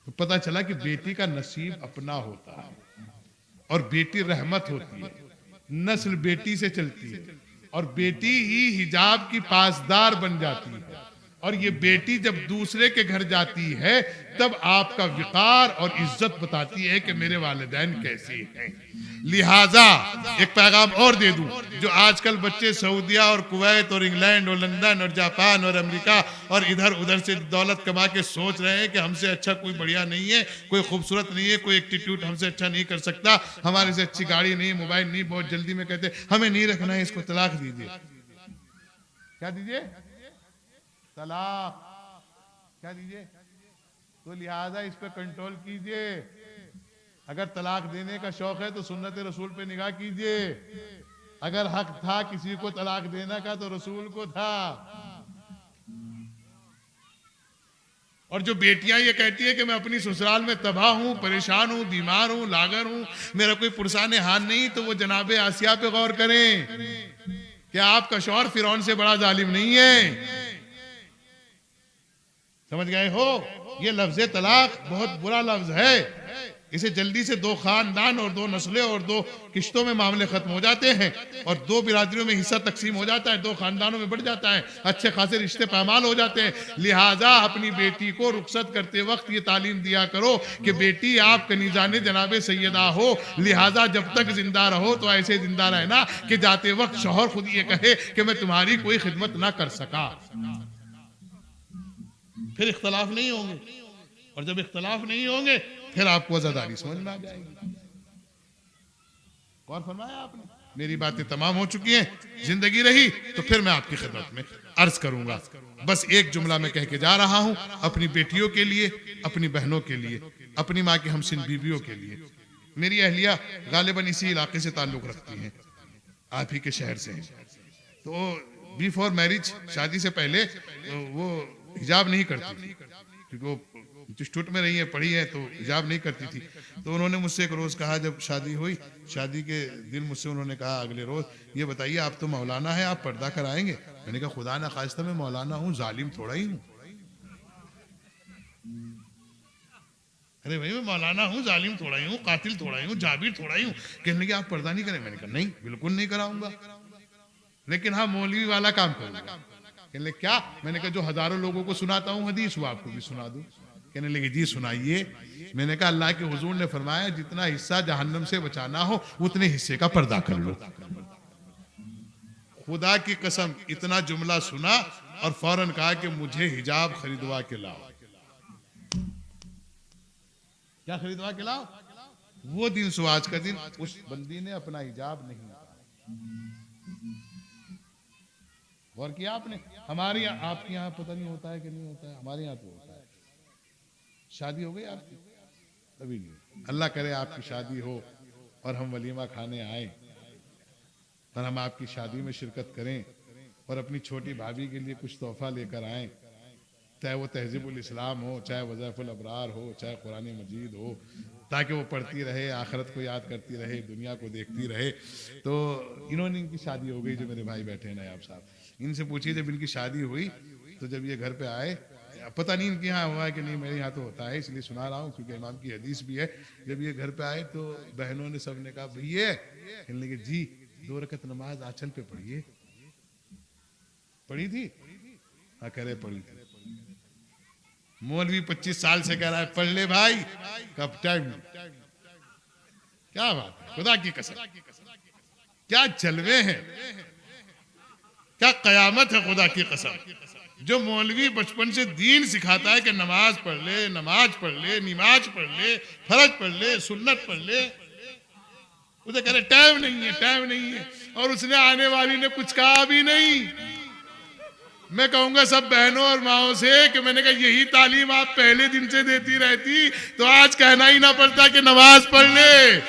तो पता चला कि बेटी का नसीब अपना होता है, और बेटी रहमत होती है, नस्ल बेटी से चलती है, और बेटी ही हिजाब की पासदार बन जाती है। और ये बेटी जब दूसरे के घर जाती है तब आपका विकार और इज्जत बताती है कि मेरे वालिदैन कैसे हैं। लिहाजा एक पैगाम और दे दूं, जो आजकल बच्चे सऊदिया और कुवैत और इंग्लैंड और लंदन और जापान और अमेरिका और इधर उधर से दौलत कमा के सोच रहे हैं कि हमसे अच्छा कोई बढ़िया नहीं है, कोई खूबसूरत नहीं है, कोई एटीट्यूड हमसे अच्छा नहीं कर सकता, हमारे से अच्छी गाड़ी नहीं, मोबाइल नहीं, बहुत जल्दी में कहते हमें नहीं रखना है, इसको तलाक दीजिए। क्या दीजिए? तलाक। क्या दीजिए? तो लिहाजा इस पे कंट्रोल कीजिए। अगर तलाक देने का शौक है तो सुन्नत रसूल पे निगाह कीजिए। अगर हक था किसी को तलाक देने का तो रसूल को था। और जो बेटियां ये कहती है कि मैं अपनी ससुराल में तबाह हूं, परेशान हूं, बीमार हूं, लागर हूं, मेरा कोई पुरसाने हान नहीं, तो वो जनाबे आसिया पे गौर करें। क्या आपका शौहर फिरौन से बड़ा जालिम नहीं है? समझ गए हो? ये लफ्ज़ तलाक बहुत बुरा लफ्ज है। इसे जल्दी से दो खानदान और दो नस्लें और दो किश्तों में मामले खत्म हो जाते हैं, और दो बिरादरियों में हिस्सा तकसीम हो जाता है, दो खानदानों में बढ़ जाता है, अच्छे खासे रिश्ते पामाल हो जाते हैं। लिहाजा अपनी बेटी को रुखसत करते वक्त ये तालीम दिया करो कि बेटी आप कनीजाने जनाबे सैयदा हो, लिहाजा जब तक जिंदा रहो तो ऐसे जिंदा रहना कि जाते वक्त शौहर खुद ये कहे कि मैं तुम्हारी कोई खिदमत ना कर सका। फिर इख्तलाफ नहीं होंगे, और जब इख्तलाफ नहीं होंगे फिर आपको वज़ादारी समझ में आ जाएगी। गौर फरमाया आपने? मेरी बातें तमाम हो चुकी हैं। जिंदगी रही तो फिर मैं आपकी खिदमत में अर्ज करूंगा। बस एक जुमला मैं कह के जा रहा हूं, अपनी बेटियों के लिए, अपनी बहनों के लिए, अपनी माँ की हमसिन बीवियों के लिए। मेरी अहलिया गालिबन इसी इलाके से ताल्लुक रखती हैं, आप ही के शहर से हैं। तो बिफोर मैरिज, शादी से पहले वो हिजाब नहीं करती थी, क्योंकि वो इंस्टीट्यूट में रही है, पढ़ी है, तो हिजाब नहीं करती थी। तो उन्होंने मुझसे एक रोज़ कहा, जब शादी हुई, शादी के दिन मुझसे उन्होंने कहा अगले रोज़, ये बताइए आप तो मौलाना हैं, आप पर्दा कराएंगे? मैंने कहा खुदा ना खास्ता मैं मौलाना हूँ, जालिम थोड़ा ही हूँ। अरे भाई मैं मौलाना हूँ, जालिम थोड़ा ही हूँ, कातिल थोड़ा ही हूँ, जाबिर थोड़ा ही हूँ। कहने लगे आप पर्दा नहीं करें? मैंने कहा नहीं, बिल्कुल नहीं कराऊंगा, लेकिन हाँ मौलवी वाला काम करूंगा। कहने क्या? मैंने कहा जो हजारों लोगों को सुनाता हूँ हदीस, वो आपको भी सुना दूं। कहने लगे जी सुनाइए। मैंने कहा अल्लाह के हुजूर ने फरमाया जितना हिस्सा जहन्नम से बचाना हो उतने हिस्से का पर्दा कर लो। खुदा की कसम इतना जुमला सुना और फौरन कहा कि मुझे हिजाब खरीदवा के लाओ। क्या खरीदवा के लाओ? वो दिन सो आज का दिन, उस बंदी ने अपना हिजाब नहीं उतारा। गौर किया आपने? हमारे यहाँ, आपके यहाँ पता नहीं होता है कि नहीं होता है, हमारे यहाँ तो होता है। शादी हो गई आपकी? अभी नहीं। अल्लाह करे आपकी शादी हो और हम वलीमा खाने आए और हम आपकी शादी में शिरकत करें और अपनी छोटी भाभी के लिए कुछ तोहफा लेकर आए, चाहे वो तहजीबुल इस्लाम हो, चाहे वज़ाइफुल अबरार हो, चाहे कुरान मजीद हो, ताकि वो पढ़ती रहे, आखिरत को याद करती रहे, दुनिया को देखती रहे। तो इन्होंने, इनकी शादी हो गई, जो मेरे भाई बैठे हैं नायाब साहब, इनसे पूछिए जब इनकी शादी हुई तो जब ये घर पे आए, पता नहीं इनके यहाँ हुआ है कि नहीं, मेरे यहाँ तो होता है इसलिए सुना रहा हूँ क्योंकि इमाम की हदीस भी है। जब ये घर पे आए तो बहनों ने सब ने कहा भैया, कहने लगे जी 2 रकत नमाज आंचल पे पढ़िए। पढ़ी थी? हाँ कह रहे पढ़ी थी। मौलवी 25 साल से कह रहा है पढ़ ले भाई, कब टाइम। क्या बात है, खुदा की कसम, क्या जलवे हैं, क्या कयामत है खुदा की कसम। जो मौलवी बचपन से दीन सिखाता है कि नमाज पढ़ ले, नमाज पढ़ ले, नमाज पढ़ ले, फर्ज पढ़ ले, सुन्नत पढ़ ले, उसे कह रहे टाइम नहीं है, टाइम नहीं है, और उसने आने वाली ने कुछ कहा भी नहीं। मैं कहूंगा सब बहनों और माओ से कि मैंने कहा यही तालीम आप पहले दिन से देती रहती तो आज कहना ही ना पड़ता कि नमाज पढ़ ले।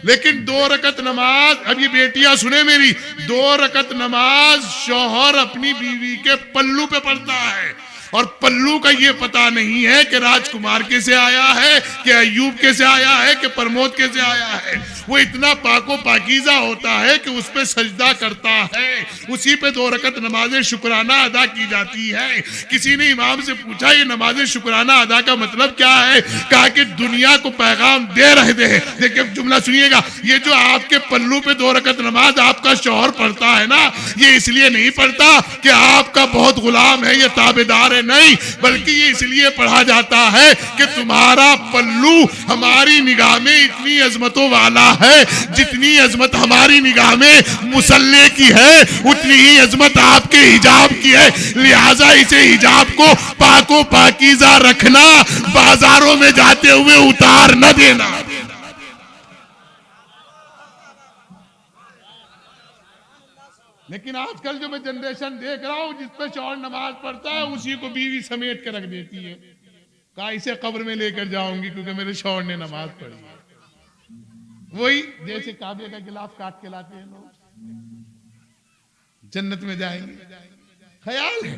लेकिन 2 रकत नमाज, अब ये बेटियां सुने मेरी, 2 रकत नमाज शौहर अपनी बीवी के पल्लू पे पड़ता है, और पल्लू का ये पता नहीं है कि राजकुमार कैसे आया है, कि अयूब कैसे आया है, कि प्रमोद कैसे आया है। वो इतना पाको पाकीज़ा होता है कि उस पे सजदा करता है, उसी पे 2 रकत नमाज शुक्राना अदा की जाती है। किसी ने इमाम से पूछा ये नमाज शुक्राना अदा का मतलब क्या है? कहा कि दुनिया को पैगाम दे रहे थे। देखिए जुमला सुनिएगा, ये जो आपके पल्लू पे 2 रकत नमाज आपका शौहर पढ़ता है ना, ये इसलिए नहीं पढ़ता कि आपका बहुत गुलाम है, ये ताबेदार है, नहीं, बल्कि ये इसलिए पढ़ा जाता है कि तुम्हारा पल्लू हमारी निगाह में इतनी अजमतों वाला है, जितनी अजमत हमारी निगाह में मुसल्ले की है उतनी ही अजमत आपके हिजाब की है। लिहाजा इसे हिजाब को पाको पाकीज़ा रखना, बाजारों में जाते हुए उतार न देना। लेकिन आजकल जो मैं जनरेशन देख रहा हूं जिस पे शौहर नमाज पढ़ता है उसी को बीवी समेट के रख देती है। कहा इसे कब्र में लेकर जाऊंगी क्योंकि मेरे शौहर ने नमाज पढ़ी है। वही जैसे काबे का गिलाफ काट के लाते हैं लोग, जन्नत में जाएंगे, ख्याल है।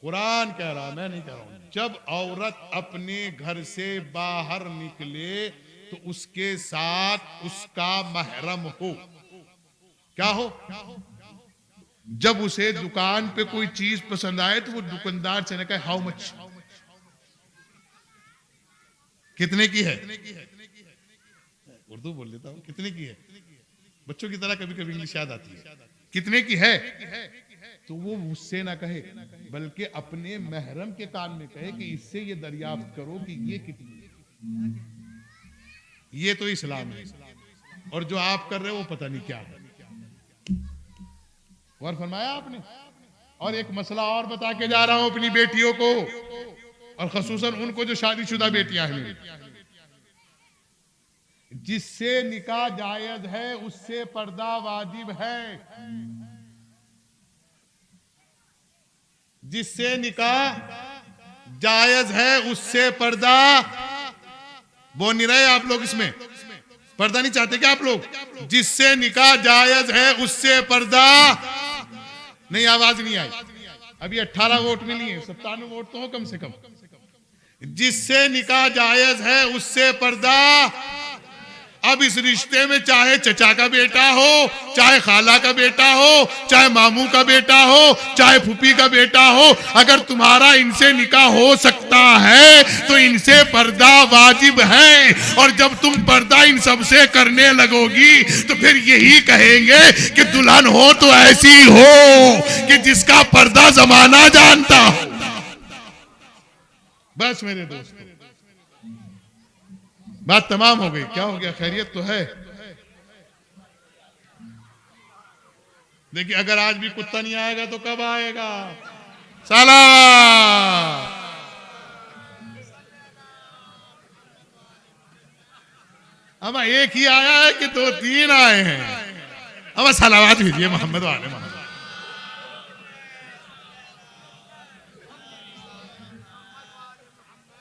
कुरान कह रहा, मैं नहीं कह रहा हूं, जब औरत अपने घर से बाहर निकले तो उसके साथ उसका महरम हो। क्या हो? जब उसे दुकान पे कोई चीज पसंद आए तो वो दुकानदार से न कहे हाउ मच, कितने की है, उर्दू बोल लेता हूं, कितने की है, बच्चों की तरह कभी कभी इंग्लिश याद आती है, कितने की है, तो वो मुझसे ना कहे बल्कि अपने महरम के कान में कहे कि इससे ये दरियाफ्त करो कि ये कितनी है। ये तो इस्लाम है, और जो आप कर रहे हो वो पता नहीं क्या है। गौर फरमाया आपने। और एक मसला और बता के जा रहा हूं अपनी बेटियों को, और खसूसन उनको जो शादीशुदा बेटियां हैं, जिससे निकाह जायज है उससे पर्दा वाजिब है। जिससे निकाह जायज है उससे पर्दा, बोल नहीं रहे आप लोग, इसमें पर्दा नहीं चाहते क्या आप लोग? जिससे निकाह जायज है उससे पर्दा नहीं। आवाज नहीं आई, अभी 18 वोट मिली है, 97 वोट तो हो कम से कम। जिससे निकाह जायज है उससे पर्दा। अब इस रिश्ते में चाहे चचा का बेटा हो, चाहे खाला का बेटा हो, चाहे मामू का बेटा हो, चाहे फूफी का बेटा हो, अगर तुम्हारा इनसे निकाह हो सकता है तो इनसे पर्दा वाजिब है। और जब तुम पर्दा इन सबसे करने लगोगी तो फिर यही कहेंगे कि दुल्हन हो तो ऐसी हो कि जिसका पर्दा जमाना जानता हो। बस मेरे दोस्त, बात तमाम हो गई। क्या हो गया? खैरियत तो है। देखिए अगर आज भी कुत्ता नहीं आएगा तो कब आएगा? साला अब एक ही आया है कि 2-3 आए हैं? अब सलावत भेजिए मोहम्मद वाले मोहम्मद।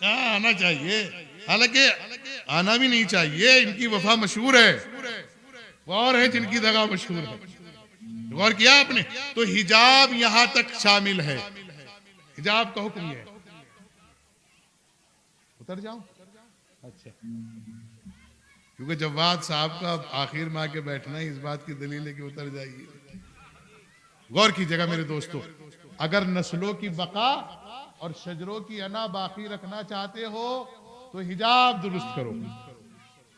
आना चाहिए, हालांकि आना भी नहीं चाहिए, इनकी वफा मशहूर है, और है जिनकी दगा मशहूर है। गौर किया आपने? तो हिजाब यहां तक शामिल है। हिजाब का हुक्म है। उतर जाऊं? अच्छा, क्योंकि जवाद साहब का आखिर में आके बैठना ही इस बात की दलील है कि उतर जाइए। गौर कीजिएगा मेरे दोस्तों, अगर नस्लों की बका और शजरों की अना बाकी रखना चाहते हो तो हिजाब दुरुस्त करो।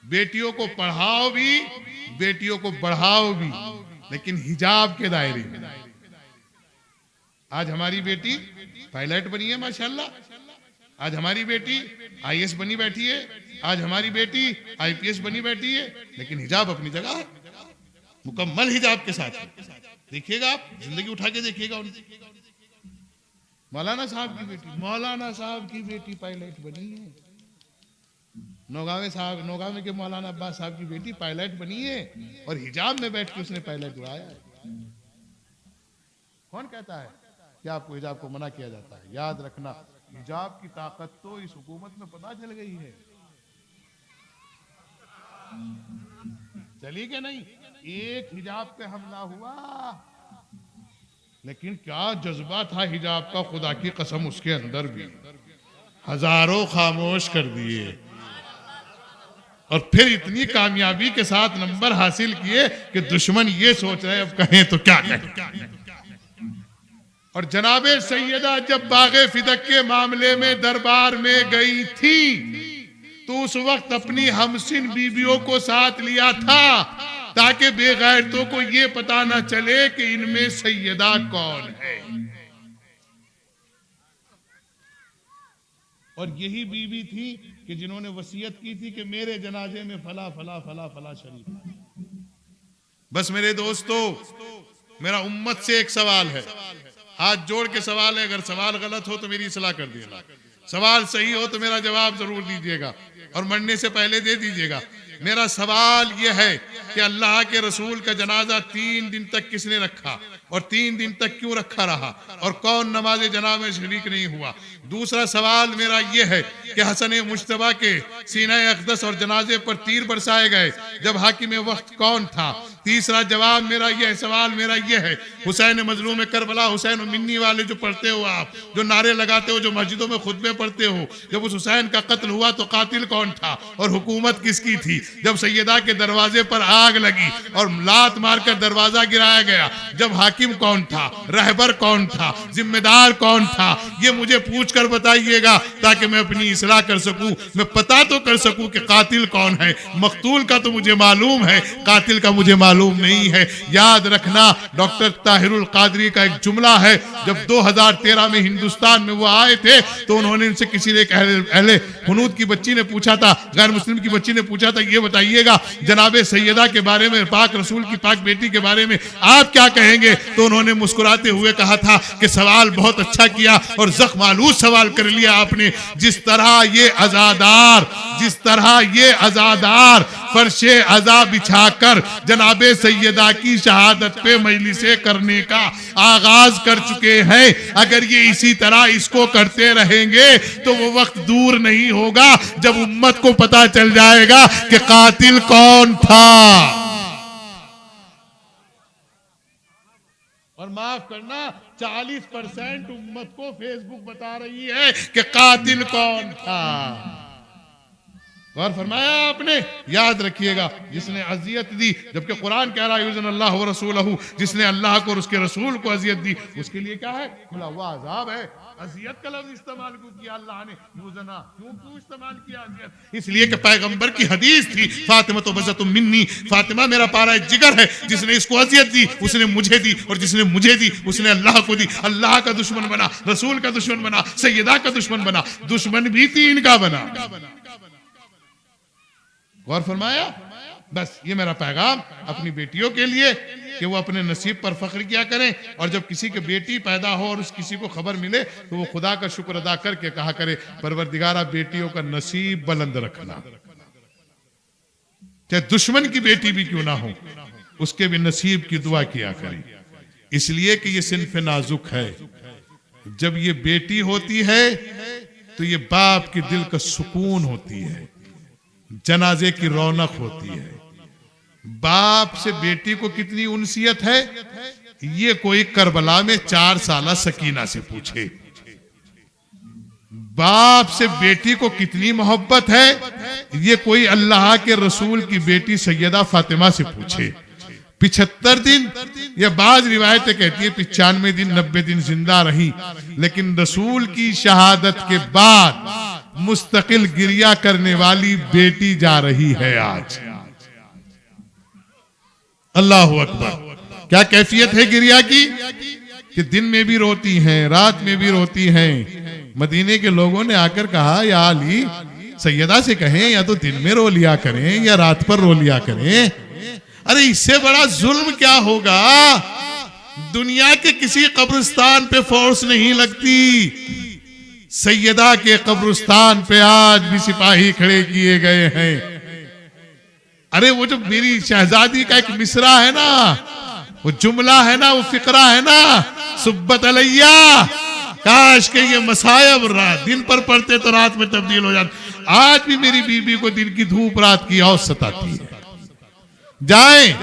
बेटियों को पढ़ाओ भी, बेटियों को बढ़ाओ भी, लेकिन हिजाब के दायरे में। आज हमारी बेटी पायलट बनी है माशाल्लाह, आज हमारी बेटी आईएएस बनी बैठी है, आज हमारी बेटी आईपीएस बनी बैठी है, लेकिन हिजाब अपनी जगह है, मुकम्मल हिजाब के साथ है। देखिएगा आप, जिंदगी उठा के देखिएगा उनकी। मौलाना साहब की बेटी पायलट बनी है। नौगावे के मौलाना अब्बास साहब की बेटी पायलट बनी है और हिजाब में बैठ के उसने पायलट उड़ाया है। कौन कहता है कि आपको हिजाब को मना किया जाता है? याद रखना, हिजाब की ताकत तो इस हुकूमत में पता चल गई है। चली कि नहीं? एक हिजाब पे हमला हुआ, लेकिन क्या जज्बा था हिजाब का, खुदा की कसम उसके अंदर भी। हजारों खामोश कर दिए और फिर इतनी कामयाबी के साथ नंबर हासिल किए कि दुश्मन ये सोच रहे अब कहें तो क्या कहें। और जनाबे सैयदा जब बागे फिदक के मामले में दरबार में गई थी तो उस वक्त अपनी हमसिन बीबियों को साथ लिया था ताकि बेगैरतों को ये पता ना चले कि इनमें सैयदा कौन है। और यही बीवी थी कि जिन्होंने वसीयत की थी कि मेरे जनाजे में फला फला फला फला शरीफ। बस मेरे दोस्तों, मेरा उम्मत से एक सवाल है, हाथ जोड़ के सवाल है, अगर सवाल गलत हो तो मेरी इस्लाह कर देना, सवाल सही हो तो मेरा जवाब जरूर दीजिएगा और मरने से पहले दे दीजिएगा। मेरा सवाल यह है कि अल्लाह के रसूल का जनाजा 3 दिन तक किसने रखा और 3 दिन तक क्यों रखा रहा और कौन नमाज जनाजा में शरीक नहीं हुआ? दूसरा सवाल मेरा यह है कि हसन मुश्तबा के सीना अक़दस और जनाजे पर तीर बरसाए गए जब हाकिम वक्त कौन था? तीसरा जवाब मेरा यह सवाल मेरा यह है, हुसैन मजलूम करबला, हुसैन मिन्नी वाले जो पढ़ते हो आप, जो नारे लगाते हो, जो मस्जिदों में खुतबे पढ़ते हो, जब उस हुसैन का कत्ल हुआ तो कातिल कौन था और हुकूमत किसकी थी? जब सैयदा के दरवाजे पर आग लगी और लात मारकर दरवाजा गिराया गया, जब हाकिम कौन था, रहबर कौन था, जिम्मेदार कौन था? ये मुझे पूछ कर बताइएगा ताकि मैं अपनी इस्लाह कर सकूं, मैं पता तो कर सकूं कि कातिल कौन है। मकतूल का तो मुझे मालूम है, कातिल का मुझे मालूम नहीं है। याद रखना, डॉक्टर ताहिरुल कादरी का एक जुमला है, जब 2013 में हिंदुस्तान में वो आए थे तो उन्होंने इनसे किसी ने अहले हुनूद की बच्ची ने पूछा था, गैर मुस्लिम की बच्ची ने पूछा था, ये बताइएगा जनाबे सैयदा के बारे में, पाक रसूल की पाक बेटी के बारे में आप क्या कहेंगे? तो उन्होंने मुस्कुराते हुए कहा था कि सवाल बहुत अच्छा किया और ज़ख्म आलूद सवाल कर लिया आपने। जिस तरह ये अज़ादार फर्शे अज़ा बिछाकर जनाबे सैयदा की शहादत पे मजलिसे करने का आगाज कर चुके हैं, अगर ये इसी तरह इसको करते रहेंगे तो वो वक्त दूर नहीं होगा जब उम्मत को पता चल जाएगा कि कातिल कौन था। और माफ करना, 40% उम्मत को फेसबुक बता रही है कि कातिल कौन था। गौर फरमाया आपने? याद रखिएगा, जिसने अजियत दी, जबकि कुरान कह रहा है युज़न अल्लाह व रसूलहू, जिसने अल्लाह को और उसके रसूल को अजियत दी उसके लिए क्या है? खुला हुआ अजाब है। अजियत का लफ्ज इस्तेमाल क्यों किया अल्लाह ने? युज़ना क्यों इस्तेमाल किया अजियत? इसलिए कि पैगंबर की हदीस थी, फातिमा तो बज़तुम मिन्नी, फातिमा मेरा पारा जिगर है, जिसने इसको अजियत दी उसने मुझे दी और जिसने मुझे दी उसने अल्लाह को दी। अल्लाह का दुश्मन बना, रसूल का दुश्मन बना, सैयदा का दुश्मन बना, दुश्मन भी 3 का बना। गौर फरमाया? बस ये मेरा पैगाम अपनी बेटियों के लिए कि वो अपने नसीब पर फख्र किया करें और जब किसी की बेटी पैदा हो और उस किसी को खबर मिले तो वो खुदा का शुक्र अदा करके कहा करे, परवरदिगारा बेटियों का नसीब बुलंद रखना, चाहे दुश्मन की बेटी भी क्यों ना हो उसके भी नसीब की दुआ किया करें। इसलिए कि ये सिन्फ नाजुक है। जब ये बेटी होती है तो ये बाप के दिल का सुकून होती है, जनाजे की रौनक होती है। बाप से बेटी को कितनी उनसियत है ये कोई करबला में 4 साला सकीना से पूछे। बाप से बेटी को कितनी मोहब्बत है ये कोई अल्लाह के रसूल की बेटी सैयदा फातिमा से पूछे। 75 दिन या बाज रिवायतें कहती है 95 दिन 90 दिन जिंदा रही, लेकिन रसूल की शहादत के बाद मुस्तकिल गिरिया करने वाली बेटी जा रही है आज। अल्लाह अकबर। क्या कैफियत है गिरिया की कि दिन में भी रोती हैं, रात में भी रोती हैं। मदीने के लोगों ने आकर कहा, या अली सैयदा से कहें या तो दिन में रो लिया करें या रात पर रो लिया करें। अरे इससे बड़ा जुल्म क्या होगा दुनिया के किसी कब्रिस्तान पे फोर्स नहीं लगती, सैयदा के कब्रिस्तान पे आज भी सिपाही खड़े किए गए हैं। अरे वो जो मेरी शहजादी का एक मिसरा है ना, वो जुमला है ना, वो फिक्रा है ना, सुब्बत अलैया, काश के ये मसायब दिन पर पड़ते तो रात में तब्दील हो जाते। आज भी मेरी बीबी को दिन की धूप रात की औस सताती है। जाएं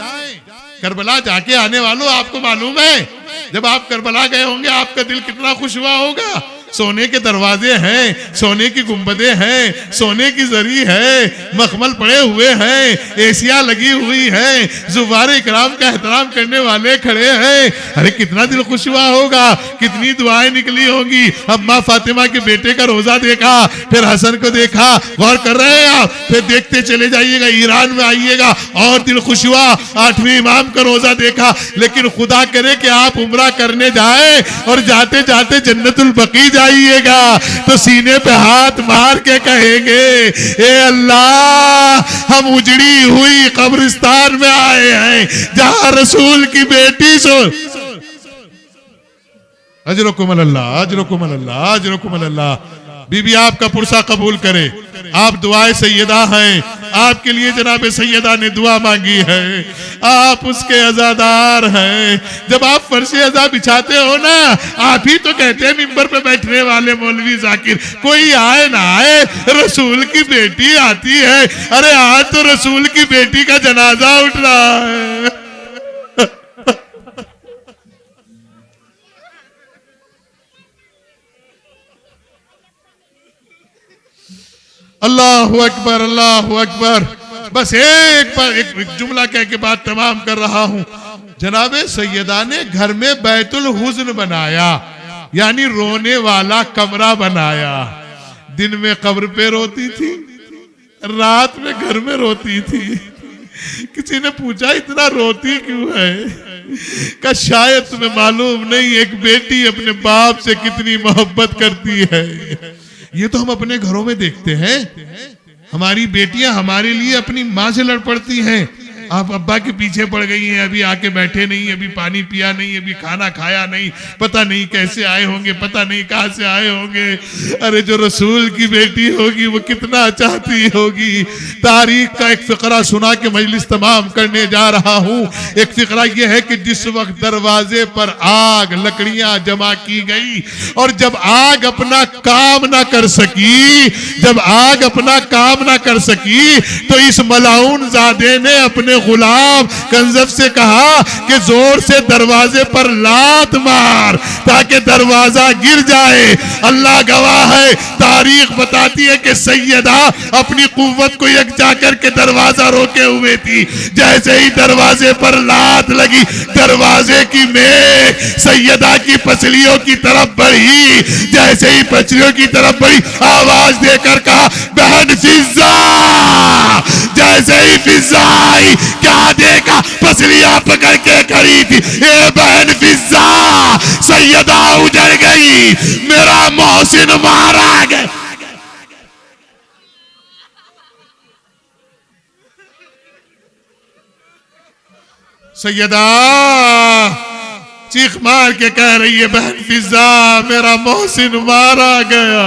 करबला जाके आने वालों, आपको मालूम है जब आप करबला गए होंगे आपका दिल कितना खुश हुआ होगा। सोने के दरवाजे हैं, सोने की गुंबदें हैं, सोने की जरी है, मखमल पड़े हुए हैं, एसिया लगी हुई है, जुबारे इकराम का एहतराम करने वाले खड़े हैं। अरे कितना दिल खुश हुआ होगा, कितनी दुआएं निकली होंगी। अम्मा फातिमा के बेटे का रोजा देखा, फिर हसन को देखा, गौर कर रहे हैं आप, फिर देखते चले जाइएगा, ईरान में आइएगा और दिल खुश हुआ, 8वें इमाम का रोजा देखा। लेकिन खुदा करे कि आप उम्रा करने जाए और जाते जाते जन्नतुल बकी आइएगा तो सीने पे हाथ मार के कहेंगे, ए अल्लाह हम उजड़ी हुई कब्रिस्तान में आए हैं जहां रसूल की बेटी सो। अजरकुम अल्लाह, अजरकुम अल्लाह, अजरकुम अल्लाह। बीबी आपका पुरसा कबूल करे। आप दुआए सैयदा हैं, आपके लिए जनाब सैयदा ने दुआ मांगी है, आप उसके अज़ादार हैं। जब आप फर्श अज़ा बिछाते हो ना, आप ही तो कहते हैं मिंबर पे बैठने वाले मौलवी जाकिर, कोई आए ना आए रसूल की बेटी आती है। अरे आज तो रसूल की बेटी का जनाजा उठ रहा है। अल्लाहु अकबर, अल्लाहु अकबर। बस एक जुमला कह के बात तमाम कर रहा हूं। जनाबे सैयदा ने घर में बैतुल हुज़्न बनाया, यानी रोने वाला कमरा बनाया। दिन में कब्र पे रोती थी, रात में घर में रोती थी। किसी ने पूछा इतना रोती क्यों है? का शायद तुम्हें मालूम नहीं एक बेटी अपने बाप से कितनी मोहब्बत करती है। ये तो हम अपने घरों में देखते हैं, हमारी बेटियां हमारे लिए अपनी माँ से लड़ पड़ती हैं। आप अब्बा के पीछे पड़ गई हैं, अभी आके बैठे नहीं, अभी पानी पिया नहीं, अभी खाना खाया नहीं, पता नहीं कैसे आए होंगे, पता नहीं कहां से आए होंगे। अरे जो रसूल की बेटी होगी वो कितना चाहती होगी। तारीख का एक फिक्रा सुना के मजलिस तमाम करने जा रहा हूं। एक फिक्रा यह है कि जिस वक्त दरवाजे पर आग लकड़ियां जमा की गई और जब आग अपना काम ना कर सकी, जब आग अपना काम ना कर सकी तो इस मलाउन ज़ादे ने अपने गुलाम कंजब से कहा कि जोर से दरवाजे पर लात मार ताकि दरवाजा गिर जाए। अल्लाह गवाह है, तारीख बताती है कि सैयदा अपनी कुव्वत को यकजा करके दरवाजा रोके हुए थी। जैसे ही दरवाजे पर लात लगी, दरवाजे की मेघ सैयदा की पसलियों की तरफ बढ़ी। जैसे ही पसलियों की तरफ बढ़ी, आवाज देकर कहा, बहन फिजा। जैसे ही फिजा आई, क्या देखा, पसलियां पकड़ के खड़ी थी। ए बहन फिजा, सैयदा उजड़ गई, मेरा मोहसिन मारा गया। सैयदा चीख मार के कह रही है, बहन फिजा मेरा मोहसिन मारा गया।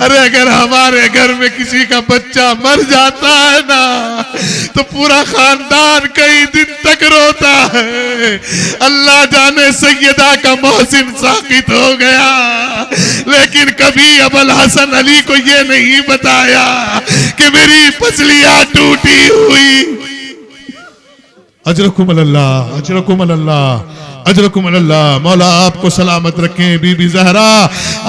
अरे अगर हमारे घर में किसी का बच्चा मर जाता है ना तो पूरा खानदान कई दिन तक रोता है। अल्लाह जाने सैयदा का मोहसिन साकित हो गया, लेकिन कभी अबुल हसन अली को ये नहीं बताया कि मेरी पसलियां टूटी हुई। अजरकुम अल्लाह, अजरकुम अल्लाह, अजरकुम अल्लाह। मौला आपको सलामत रखें, बीबी ज़हरा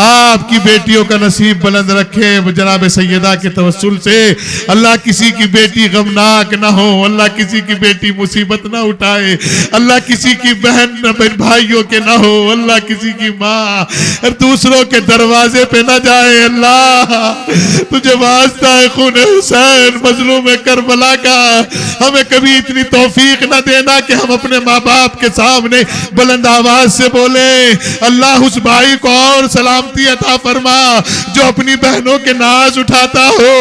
आपकी बेटियों का नसीब बुलंद रखे। जनाब सैयदा के तवस्सुल से अल्लाह किसी की बेटी गमनाक ना हो, अल्लाह किसी की बेटी मुसीबत ना उठाए, अल्लाह किसी की बहन भाइयों के ना हो, अल्लाह किसी की माँ दूसरों के दरवाजे पे ना जाए। अल्लाह तुझे वास्ता है खून हुसैन मजलूम करबला का, हमें कभी इतनी तौफीक ना देना कि हम अपने माँ बाप के सामने बुलंद आवाज से बोले, अल्लाह उस भाई को और सलामती अता फरमा जो अपनी बहनों के नाज उठाता हो,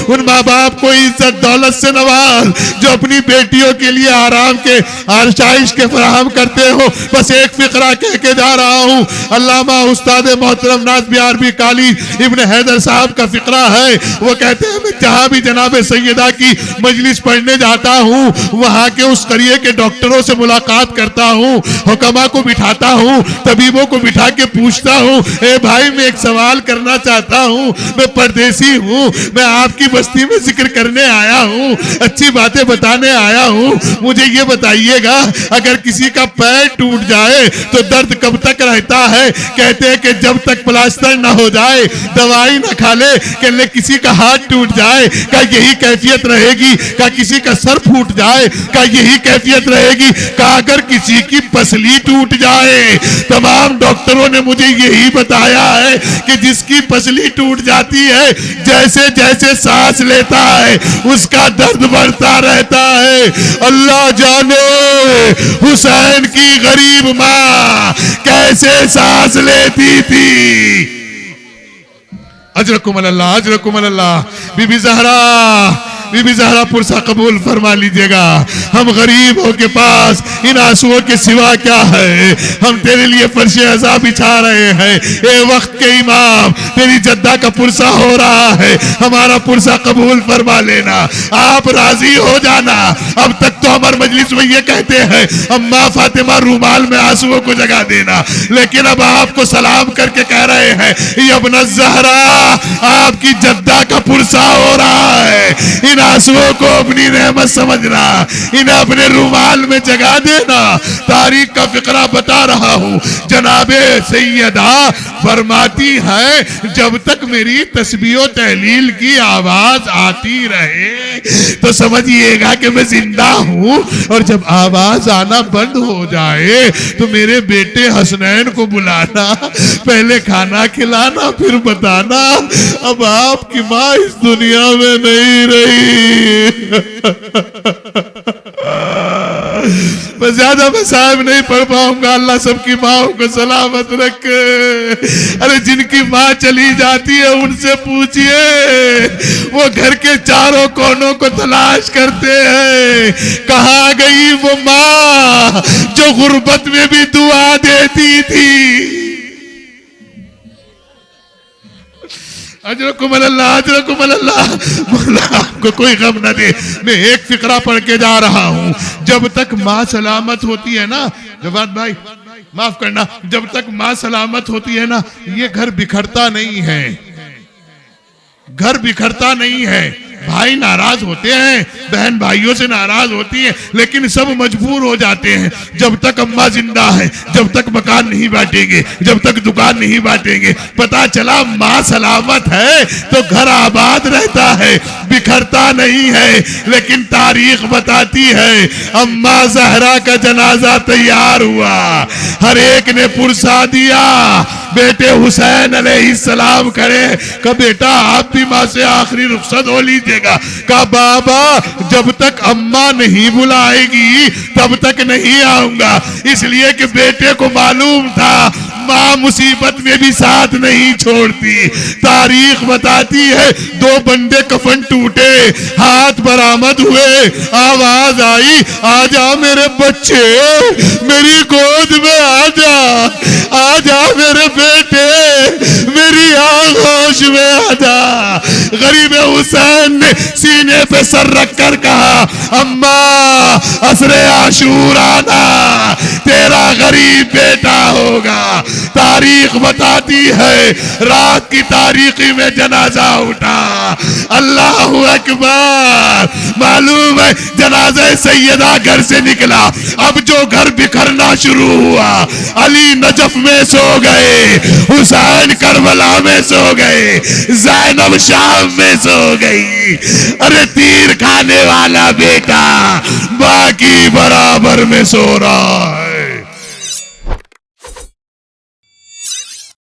उन माँ बाप को इज्जत दौलत से नवाज जो अपनी बेटियों के लिए आराम के आरशाइश के फराहम करते हो। बस एक फिक्रा कह के जा रहा हूँ। अल्लामा उस्ताद मोहतरम नाज़मी आरबी काली इब्न हैदर साहब का फिक्रा है। वो कहते हैं, मैं जहाँ भी जनाब सैयदा की मजलिस पढ़ने जाता हूँ, वहाँ के उस करिए के डॉक्टरों से मुलाकात करता हूँ, हुक्मा को बिठाता हूँ, तबीबों को बिठा के पूछता हूँ, ए भाई मैं एक सवाल करना चाहता हूँ, मैं परदेसी हूँ, मैं आपकी बस्ती में जिक्र करने आया हूँ, अच्छी बातें बताने आया हूँ, मुझे ये बताइएगा अगर किसी का पैर टूट जाए तो दर्द कब तक रहता है? कहते हैं कि जब तक प्लास्टर ना हो जाए, दवाई ना खा ले। कहले किसी का हाथ टूट जाए, क्या यही कैफियत रहेगी? क्या किसी का सर फूट जाए, क्या यही कैफियत रहेगी? क्या अगर किसी की पसली टूट जाए? तमाम डॉक्टरों ने मुझे यही बताया है कि जिसकी पसली टूट जाती है, जैसे जैसे सांस लेता है उसका दर्द बढ़ता रहता है। अल्लाह जाने हुसैन की गरीब माँ कैसे सांस लेती थी। अजरकुम अल्लाह, अजरकुम अल्लाह। बीबी ज़हरा पुरसा कबूल फरमा लीजिएगा। हम गरीबों के पास इन आंसुओं के सिवा क्या है? हम तेरे लिए फर्शे अज़ा बिछा रहे हैं। ए वक्त के इमाम, तेरी जद्दा का पुरसा हो रहा है, हमारा पुरसा कबूल फरमा लेना, आप राजी हो जाना। अब तक तो हमारे मजलिस में ये कहते हैं, अम्मा फातिमा रूमाल में आंसुओं को जगा देना, लेकिन अब आपको सलाम करके कह रहे हैं, इब्न ज़हरा आपकी जद्दा का पुरसा हो रहा है। इन आंसुओं को अपनी रहमत समझना, इन्हें अपने रूमाल में जगा देना। तारीख का फिक्रा बता रहा हूं। जनाबे सैयदा फरमाती है, जब तक मेरी तस्बीह तहलील की आवाज आती रहे तो समझिएगा कि मैं जिंदा हूं, और जब आवाज आना बंद हो जाए तो मेरे बेटे हसनैन को बुलाना, पहले खाना खिलाना, फिर बताना अब आपकी माँ इस दुनिया में नहीं रही। मैं ज्यादा मसाइब नहीं पढ़ पाऊंगा, अल्लाह सबकी माओ को सलामत रखे। अरे जिनकी माँ चली जाती है उनसे पूछिए, वो घर के चारों कोनों को तलाश करते हैं, कहाँ गई वो माँ जो गुर्बत में भी दुआ देती थी। अजरकुम अल्लाह, अजरकुम अल्लाह। मौला आपको कोई गम न दे। मैं एक फिक्रा पढ़ के जा रहा हूँ। जब तक माँ सलामत होती है ना, जवाद भाई माफ करना, जब तक माँ सलामत होती है ना, ये घर बिखरता नहीं है, घर बिखरता नहीं है। भाई नाराज होते हैं, बहन भाइयों से नाराज होती है, लेकिन सब मजबूर हो जाते हैं। जब तक अम्मा जिंदा है, जब तक मकान नहीं बांटेंगे, जब तक दुकान नहीं बांटेंगे। पता चला माँ सलामत है तो घर आबाद रहता है, बिखरता नहीं है। लेकिन तारीख बताती है, अम्मा ज़हरा का जनाजा तैयार हुआ, हर एक ने पुरसा दिया, बेटे हुसैन अलैहिस्सलाम खड़े, का बेटा आप भी माँ से आखिरी रुखसत हो लीजिएगा। का बाबा जब तक अम्मा नहीं बुलाएगी तब तक नहीं आऊंगा, इसलिए कि बेटे को मालूम था माँ मुसीबत में भी साथ नहीं छोड़ती। तारीख बताती है, दो बंदे कफन टूटे, हाथ बरामद हुए, आवाज आई, आजा मेरे बच्चे, मेरी गोद में आजा, आजा मेरे बेटे, मेरी आगोश में आजा। गरीब हुसैन ने सीने पे सर रख कर कहा, अम्मा असरे आशूरा ना तेरा गरीब बेटा होगा। तारीख बताती है, रात की तारीखी में जनाजा उठा। अल्लाहु अकबर। मालूम है जनाजा सैयदा घर से निकला, अब जो घर बिखरना शुरू हुआ, अली नजफ में सो गए, हुसैन करबला में सो गए, ज़ैनब शाम में सो गई। अरे तीर खाने वाला बेटा बाकी बराबर में सो रहा है।